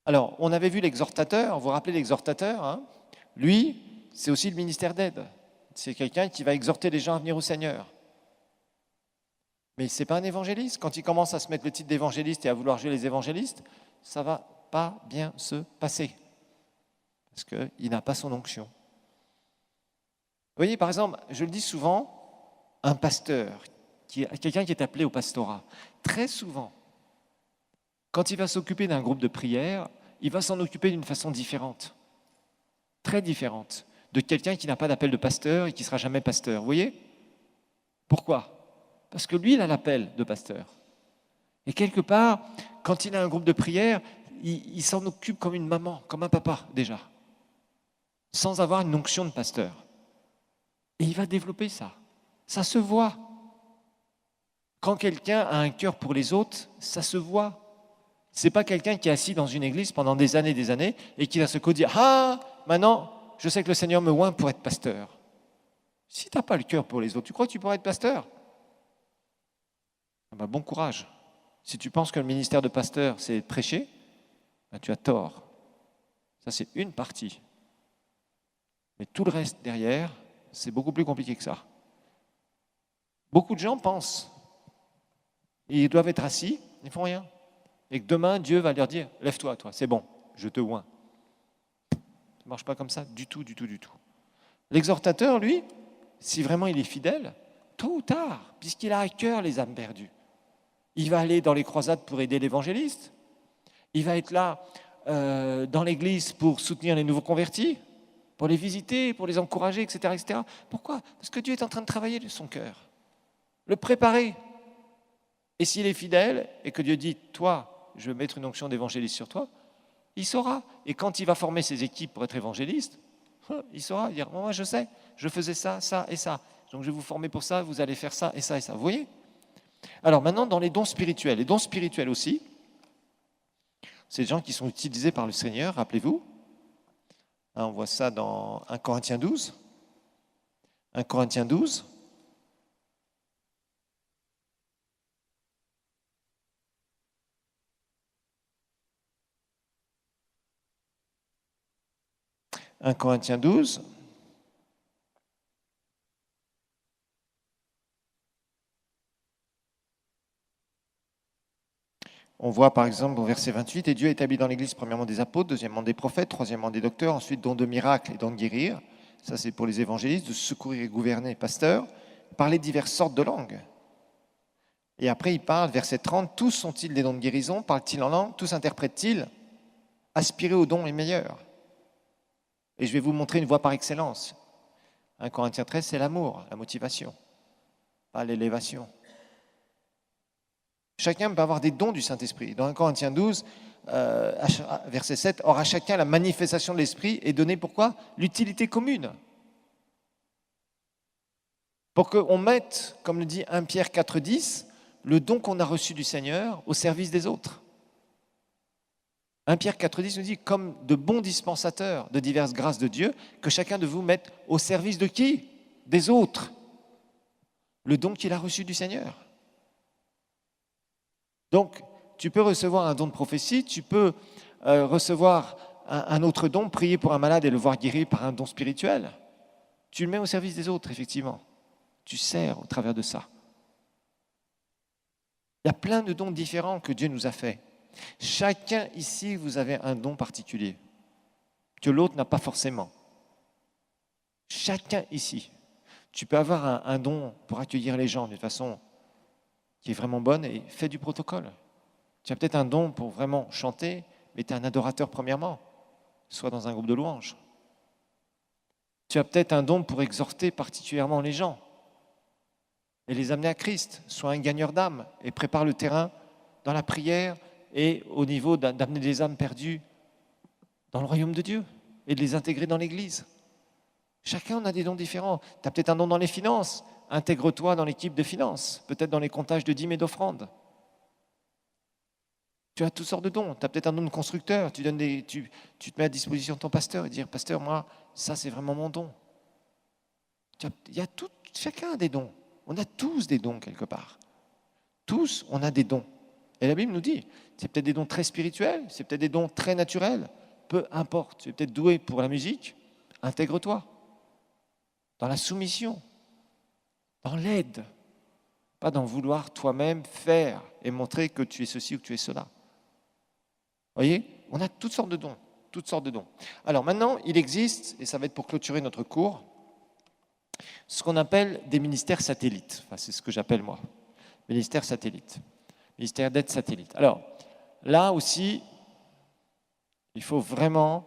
Alors, on avait vu l'exhortateur, vous vous rappelez l'exhortateur, hein? Lui, c'est aussi le ministère d'aide. C'est quelqu'un qui va exhorter les gens à venir au Seigneur. Mais ce n'est pas un évangéliste. Quand il commence à se mettre le titre d'évangéliste et à vouloir jouer les évangélistes, ça ne va pas bien se passer. Parce qu'il n'a pas son onction. Vous voyez, par exemple, je le dis souvent, un pasteur, quelqu'un qui est appelé au pastorat, très souvent, quand il va s'occuper d'un groupe de prière, il va s'en occuper d'une façon différente, très différente, de quelqu'un qui n'a pas d'appel de pasteur et qui ne sera jamais pasteur. Vous voyez? Pourquoi? Parce que lui, il a l'appel de pasteur. Et quelque part, quand il a un groupe de prière, il s'en occupe comme une maman, comme un papa déjà, sans avoir une onction de pasteur. Et il va développer ça. Ça se voit. Quand quelqu'un a un cœur pour les autres, ça se voit. Ce n'est pas quelqu'un qui est assis dans une église pendant des années et qui va se dire « Ah, maintenant, je sais que le Seigneur me oint pour être pasteur. » Si tu n'as pas le cœur pour les autres, tu crois que tu pourras être pasteur? Ah ben, bon courage. Si tu penses que le ministère de pasteur, c'est prêcher, ben, tu as tort. Ça, c'est une partie. Mais tout le reste derrière, c'est beaucoup plus compliqué que ça. Beaucoup de gens pensent, ils doivent être assis, ils ne font rien. Et que demain, Dieu va leur dire, lève-toi, toi, c'est bon, je te oins. Ça ne marche pas comme ça, du tout, du tout, du tout. L'exhortateur, lui, si vraiment il est fidèle, tôt ou tard, puisqu'il a à cœur les âmes perdues, il va aller dans les croisades pour aider l'évangéliste, il va être là dans l'église pour soutenir les nouveaux convertis, pour les visiter, pour les encourager, etc., etc. Pourquoi? Parce que Dieu est en train de travailler son cœur, le préparer. Et s'il est fidèle et que Dieu dit, toi, je vais mettre une onction d'évangéliste sur toi, il saura. Et quand il va former ses équipes pour être évangéliste, il saura dire, moi je sais, je faisais ça, ça et ça. Donc je vais vous former pour ça, vous allez faire ça et ça et ça. Vous voyez? Alors maintenant, dans les dons spirituels aussi, c'est des gens qui sont utilisés par le Seigneur, rappelez-vous. On voit ça dans 1 Corinthiens 12. 1 Corinthiens 12. « 1 Corinthiens 12. On voit par exemple au verset 28, « Et Dieu établit dans l'Église premièrement des apôtres, deuxièmement des prophètes, troisièmement des docteurs, ensuite dons de miracles et dons de guérir. » Ça c'est pour les évangélistes, de secourir et gouverner, pasteurs, parler diverses sortes de langues. Et après il parle, verset 30, « Tous sont-ils des dons de guérison, parlent-ils en langue, tous interprètent-ils, aspirez aux dons les meilleurs. » Et je vais vous montrer une voie par excellence. 1 Corinthiens 13, c'est l'amour, la motivation, pas l'élévation. Chacun peut avoir des dons du Saint-Esprit. Dans 1 Corinthiens 12, verset 7, « Or à chacun la manifestation de l'Esprit est donnée pourquoi? L'utilité commune. » Pour qu'on mette, comme le dit 1 Pierre 4, 10, le don qu'on a reçu du Seigneur au service des autres. 1 Pierre 4, 10 nous dit, comme de bons dispensateurs de diverses grâces de Dieu, que chacun de vous mette au service de qui? Des autres. Le don qu'il a reçu du Seigneur. Donc, tu peux recevoir un don de prophétie, tu peux recevoir un autre don, prier pour un malade et le voir guéri par un don spirituel. Tu le mets au service des autres, effectivement. Tu sers au travers de ça. Il y a plein de dons différents que Dieu nous a faits. Chacun ici, vous avez un don particulier que l'autre n'a pas forcément. Chacun ici. Tu peux avoir un don pour accueillir les gens d'une façon qui est vraiment bonne et fais du protocole. Tu as peut-être un don pour vraiment chanter, mais tu es un adorateur premièrement, soit dans un groupe de louanges. Tu as peut-être un don pour exhorter particulièrement les gens et les amener à Christ, sois un gagneur d'âmes et prépare le terrain dans la prière et au niveau d'amener des âmes perdues dans le royaume de Dieu et de les intégrer dans l'Église. Chacun en a des dons différents. Tu as peut-être un don dans les finances, intègre-toi dans l'équipe de finances, peut-être dans les comptages de dîmes et d'offrandes. Tu as toutes sortes de dons. Tu as peut-être un don de constructeur, tu te mets à disposition de ton pasteur et dire, pasteur, moi, ça c'est vraiment mon don. Chacun a des dons. On a tous des dons quelque part. Tous, on a des dons. Et la Bible nous dit, c'est peut-être des dons très spirituels, c'est peut-être des dons très naturels, peu importe. Tu es peut-être doué pour la musique, intègre-toi. Dans la soumission, dans l'aide, pas dans vouloir toi-même faire et montrer que tu es ceci ou que tu es cela. Vous voyez, on a toutes sortes de dons, toutes sortes de dons. Alors maintenant, il existe, et ça va être pour clôturer notre cours, ce qu'on appelle des ministères satellites. Enfin, c'est ce que j'appelle moi, ministères satellites. Ministère d'aide satellite. Alors, là aussi, il faut vraiment...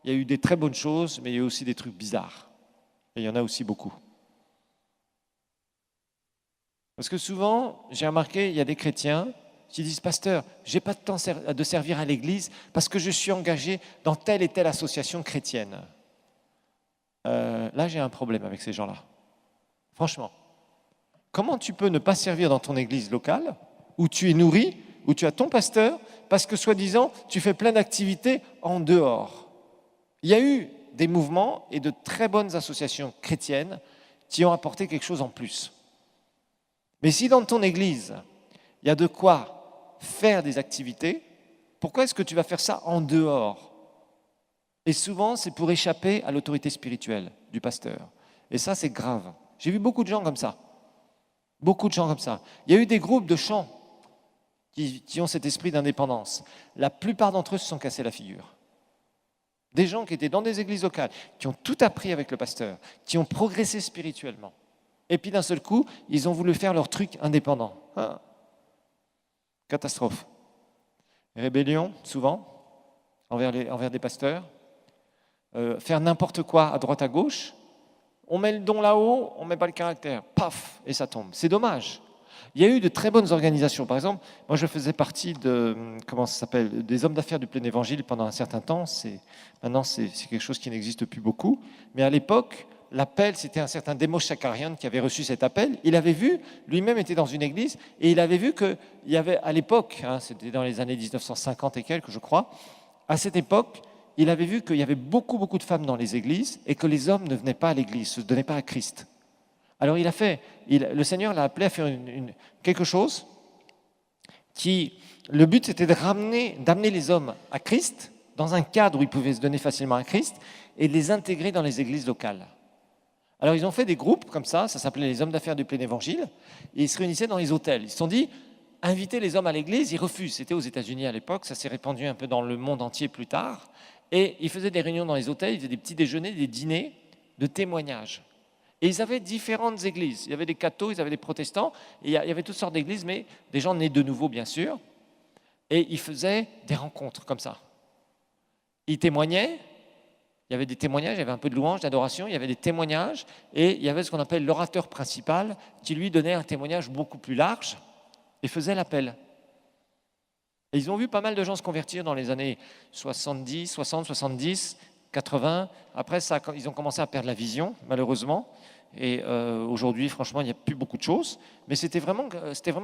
Il y a eu des très bonnes choses, mais il y a eu aussi des trucs bizarres. Et il y en a aussi beaucoup. Parce que souvent, j'ai remarqué, il y a des chrétiens qui disent « Pasteur, je n'ai pas de temps de servir à l'Église parce que je suis engagé dans telle et telle association chrétienne. » Là, j'ai un problème avec ces gens-là. Franchement. Comment tu peux ne pas servir dans ton église locale, où tu es nourri, où tu as ton pasteur, parce que soi-disant, tu fais plein d'activités en dehors? Il y a eu des mouvements et de très bonnes associations chrétiennes qui ont apporté quelque chose en plus. Mais si dans ton église, il y a de quoi faire des activités, pourquoi est-ce que tu vas faire ça en dehors? Et souvent, c'est pour échapper à l'autorité spirituelle du pasteur. Et ça, c'est grave. J'ai vu beaucoup de gens comme ça. Beaucoup de gens comme ça. Il y a eu des groupes de chants qui ont cet esprit d'indépendance. La plupart d'entre eux se sont cassés la figure. Des gens qui étaient dans des églises locales, qui ont tout appris avec le pasteur, qui ont progressé spirituellement. Et puis d'un seul coup, ils ont voulu faire leur truc indépendant. Ah. Catastrophe. Rébellion, souvent, envers des pasteurs. Faire n'importe quoi à droite à gauche. On met le don là-haut, on ne met pas le caractère. Paf, et ça tombe. C'est dommage. Il y a eu de très bonnes organisations. Par exemple, moi je faisais partie des hommes d'affaires du plein évangile pendant un certain temps. Maintenant, c'est quelque chose qui n'existe plus beaucoup. Mais à l'époque, l'appel, c'était un certain Demos Shakarian qui avait reçu cet appel. Il avait vu, lui-même était dans une église, et il avait vu qu'il y avait à l'époque, c'était dans les années 1950 et quelques, je crois, à cette époque, il avait vu qu'il y avait beaucoup de femmes dans les églises et que les hommes ne venaient pas à l'église, ne se donnaient pas à Christ. Alors le Seigneur l'a appelé à faire quelque chose le but c'était d'amener les hommes à Christ, dans un cadre où ils pouvaient se donner facilement à Christ, et de les intégrer dans les églises locales. Alors ils ont fait des groupes comme ça s'appelait les hommes d'affaires du plein évangile, et ils se réunissaient dans les hôtels. Ils se sont dit, inviter les hommes à l'église, ils refusent. C'était aux États-Unis à l'époque, ça s'est répandu un peu dans le monde entier plus tard. Et ils faisaient des réunions dans les hôtels, ils faisaient des petits déjeuners, des dîners de témoignages. Et ils avaient différentes églises. Il y avait des cathos, ils avaient des protestants, et il y avait toutes sortes d'églises, mais des gens nés de nouveau, bien sûr. Et ils faisaient des rencontres comme ça. Ils témoignaient, il y avait des témoignages, il y avait un peu de louange, d'adoration, il y avait des témoignages, et il y avait ce qu'on appelle l'orateur principal, qui lui donnait un témoignage beaucoup plus large, et faisait l'appel. Et ils ont vu pas mal de gens se convertir dans les années 70, 60, 70, 80. Après, ils ont commencé à perdre la vision, malheureusement. Et aujourd'hui, franchement, il n'y a plus beaucoup de choses. Mais c'était vraiment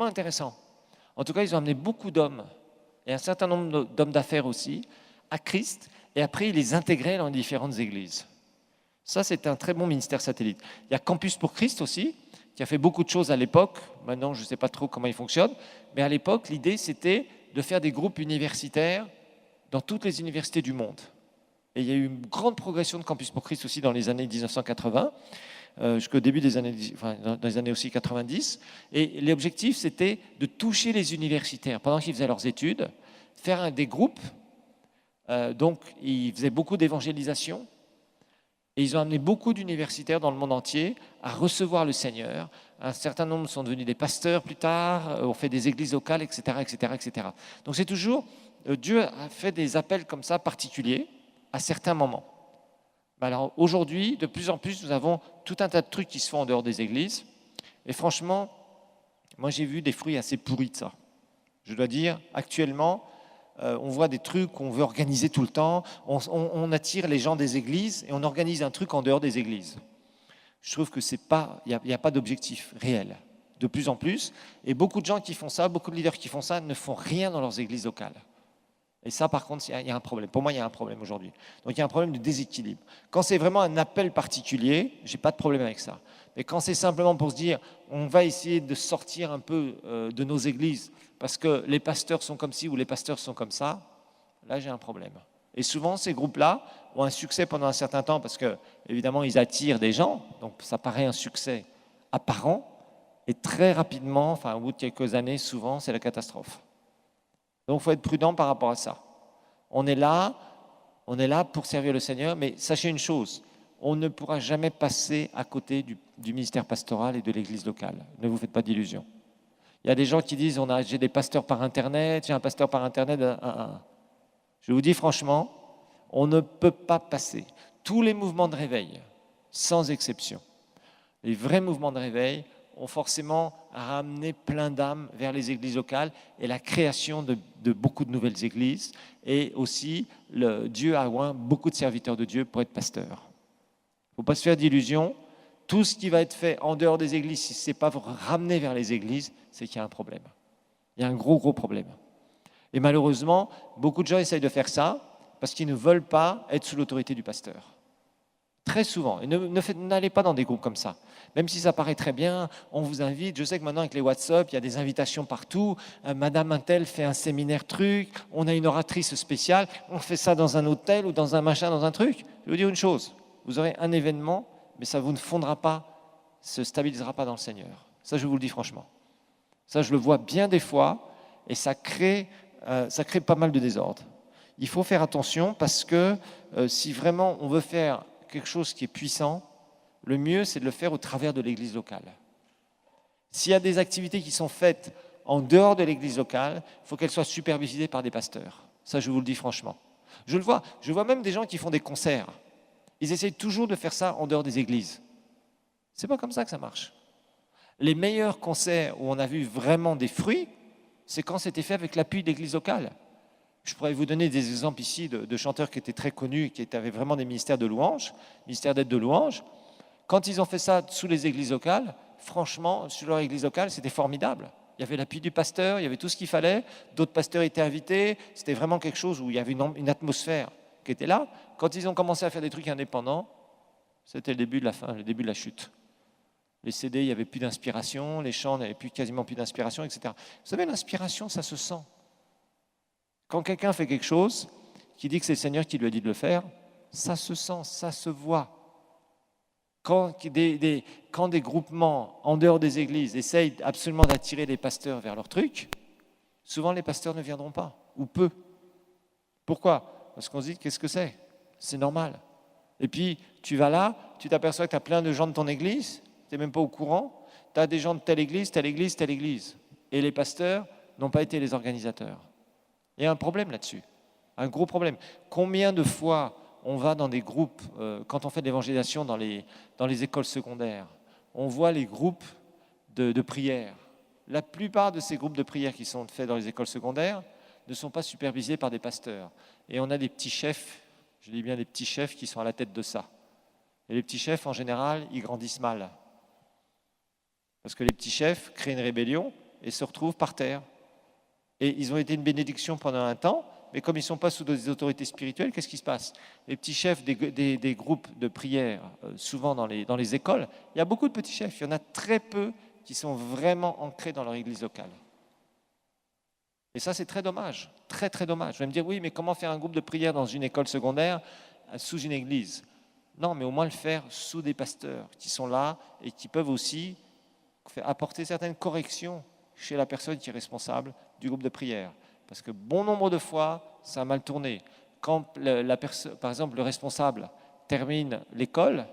intéressant. En tout cas, ils ont amené beaucoup d'hommes, et un certain nombre d'hommes d'affaires aussi, à Christ. Et après, ils les intégraient dans les différentes églises. Ça, c'est un très bon ministère satellite. Il y a Campus pour Christ aussi, qui a fait beaucoup de choses à l'époque. Maintenant, je ne sais pas trop comment il fonctionne. Mais à l'époque, l'idée, c'était de faire des groupes universitaires dans toutes les universités du monde. Et il y a eu une grande progression de Campus pour Christ aussi dans les années 1980, jusqu'au début des années, dans les années aussi 90. Et l'objectif, c'était de toucher les universitaires pendant qu'ils faisaient leurs études, faire des groupes. Donc, ils faisaient beaucoup d'évangélisation. Et ils ont amené beaucoup d'universitaires dans le monde entier à recevoir le Seigneur. Un certain nombre sont devenus des pasteurs plus tard, ont fait des églises locales, etc., etc., etc. Donc c'est toujours, Dieu a fait des appels comme ça particuliers à certains moments. Alors aujourd'hui, de plus en plus, nous avons tout un tas de trucs qui se font en dehors des églises. Et franchement, moi j'ai vu des fruits assez pourris de ça. Je dois dire, actuellement, on voit des trucs qu'on veut organiser tout le temps. On attire les gens des églises et on organise un truc en dehors des églises. Je trouve que il n'y a pas d'objectif réel, de plus en plus. Et beaucoup de gens qui font ça, beaucoup de leaders qui font ça, ne font rien dans leurs églises locales. Et ça, par contre, il y a un problème. Pour moi, il y a un problème aujourd'hui. Donc, il y a un problème de déséquilibre. Quand c'est vraiment un appel particulier, je n'ai pas de problème avec ça. Mais quand c'est simplement pour se dire, on va essayer de sortir un peu de nos églises parce que les pasteurs sont comme ci ou les pasteurs sont comme ça, là, j'ai un problème. Et souvent, ces groupes-là ont un succès pendant un certain temps parce que, évidemment, ils attirent des gens. Donc, ça paraît un succès apparent. Et très rapidement, au bout de quelques années, souvent, c'est la catastrophe. Donc, il faut être prudent par rapport à ça. On est là pour servir le Seigneur, mais sachez une chose, on ne pourra jamais passer à côté du ministère pastoral et de l'église locale. Ne vous faites pas d'illusions. Il y a des gens qui disent, j'ai des pasteurs par Internet, j'ai un pasteur par Internet. Je vous dis franchement, on ne peut pas passer. Tous les mouvements de réveil, sans exception, les vrais mouvements de réveil, ont forcément ramené plein d'âmes vers les églises locales et la création de beaucoup de nouvelles églises. Et aussi, Dieu a oint beaucoup de serviteurs de Dieu pour être pasteurs. Il ne faut pas se faire d'illusions. Tout ce qui va être fait en dehors des églises, si ce n'est pas ramené vers les églises, c'est qu'il y a un problème. Il y a un gros problème. Et malheureusement, beaucoup de gens essayent de faire ça parce qu'ils ne veulent pas être sous l'autorité du pasteur. Très souvent. Et n'allez pas dans des groupes comme ça. Même si ça paraît très bien, on vous invite. Je sais que maintenant, avec les WhatsApp, il y a des invitations partout. Madame Intel fait un séminaire truc. On a une oratrice spéciale. On fait ça dans un hôtel ou dans un machin, dans un truc. Je vais vous dire une chose. Vous aurez un événement, mais ça vous ne fondera pas, se stabilisera pas dans le Seigneur. Ça, je vous le dis franchement. Ça, je le vois bien des fois. Et ça crée pas mal de désordre. Il faut faire attention parce que si vraiment on veut faire quelque chose qui est puissant, le mieux, c'est de le faire au travers de l'église locale. S'il y a des activités qui sont faites en dehors de l'église locale, il faut qu'elles soient supervisées par des pasteurs. Ça, je vous le dis franchement. Je le vois. Je vois même des gens qui font des concerts. Ils essayent toujours de faire ça en dehors des églises. C'est pas comme ça que ça marche. Les meilleurs concerts où on a vu vraiment des fruits, c'est quand c'était fait avec l'appui de l'église locale. Je pourrais vous donner des exemples ici de chanteurs qui étaient très connus, qui avaient vraiment des ministères de louange, ministères d'aide de louange. Quand ils ont fait ça sous les églises locales, franchement, sur leur église locale, c'était formidable. Il y avait l'appui du pasteur, il y avait tout ce qu'il fallait. D'autres pasteurs étaient invités. C'était vraiment quelque chose où il y avait une atmosphère qui était là. Quand ils ont commencé à faire des trucs indépendants, c'était le début de la fin, le début de la chute. Les CD, il n'y avait plus d'inspiration, les chants n'avaient quasiment plus d'inspiration, etc. Vous savez, l'inspiration, ça se sent. Quand quelqu'un fait quelque chose, qui dit que c'est le Seigneur qui lui a dit de le faire, ça se sent, ça se voit. Quand des groupements en dehors des églises essayent absolument d'attirer les pasteurs vers leur truc, souvent les pasteurs ne viendront pas, ou peu. Pourquoi? Parce qu'on se dit, qu'est-ce que c'est? C'est normal. Et puis, tu vas là, tu t'aperçois que tu as plein de gens de ton église, tu n'es même pas au courant, tu as des gens de telle église, telle église, telle église. Et les pasteurs n'ont pas été les organisateurs. Il y a un problème là-dessus, un gros problème. Combien de fois on va dans des groupes, quand on fait de l'évangélisation dans les écoles secondaires, on voit les groupes de prière. La plupart de ces groupes de prière qui sont faits dans les écoles secondaires ne sont pas supervisés par des pasteurs. Et on a des petits chefs, je dis bien des petits chefs qui sont à la tête de ça. Et les petits chefs, en général, ils grandissent mal. Parce que les petits chefs créent une rébellion et se retrouvent par terre. Et ils ont été une bénédiction pendant un temps, mais comme ils ne sont pas sous des autorités spirituelles, qu'est-ce qui se passe? Les petits chefs des groupes de prière, souvent dans les écoles, il y a beaucoup de petits chefs, il y en a très peu qui sont vraiment ancrés dans leur église locale. Et ça, c'est très dommage, très très dommage. Vous allez me dire, oui, mais comment faire un groupe de prière dans une école secondaire, sous une église? Non, mais au moins le faire sous des pasteurs qui sont là et qui peuvent aussi apporter certaines corrections chez la personne qui est responsable du groupe de prière. Parce que bon nombre de fois, ça a mal tourné. Quand par exemple le responsable termine l'école,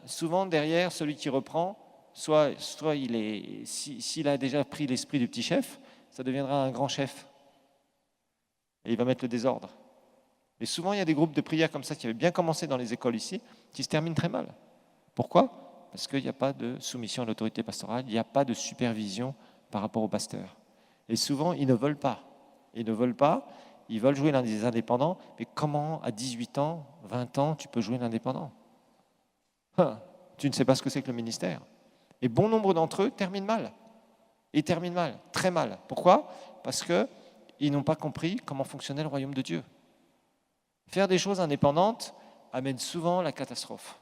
souvent derrière, celui qui reprend, soit s'il a déjà pris l'esprit du petit chef, ça deviendra un grand chef. Et il va mettre le désordre. Et souvent, il y a des groupes de prière comme ça qui avaient bien commencé dans les écoles ici, qui se terminent très mal. Pourquoi? Parce qu'il n'y a pas de soumission à l'autorité pastorale, il n'y a pas de supervision par rapport au pasteur. Et souvent, ils ne veulent pas. Ils ne veulent pas, ils veulent jouer l'un des indépendants, mais comment, à 18 ans, 20 ans, tu peux jouer l'indépendant? Tu ne sais pas ce que c'est que le ministère. Et bon nombre d'entre eux terminent mal. Ils terminent mal, très mal. Pourquoi? Parce qu'ils n'ont pas compris comment fonctionnait le royaume de Dieu. Faire des choses indépendantes amène souvent la catastrophe.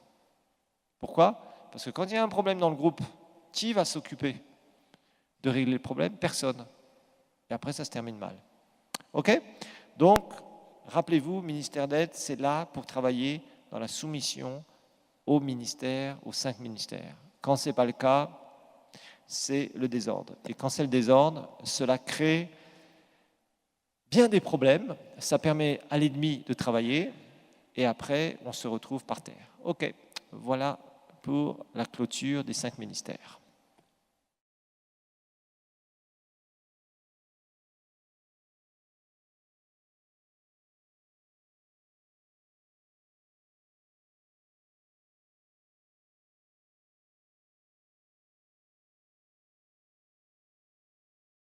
Pourquoi? Parce que quand il y a un problème dans le groupe, qui va s'occuper de régler le problème? Personne. Et après, ça se termine mal. OK? Donc, rappelez-vous, ministère d'aide, c'est là pour travailler dans la soumission au ministère, aux 5 ministères. Quand ce n'est pas le cas, c'est le désordre. Et quand c'est le désordre, cela crée bien des problèmes. Ça permet à l'ennemi de travailler et après, on se retrouve par terre. OK, voilà pour la clôture des 5 ministères.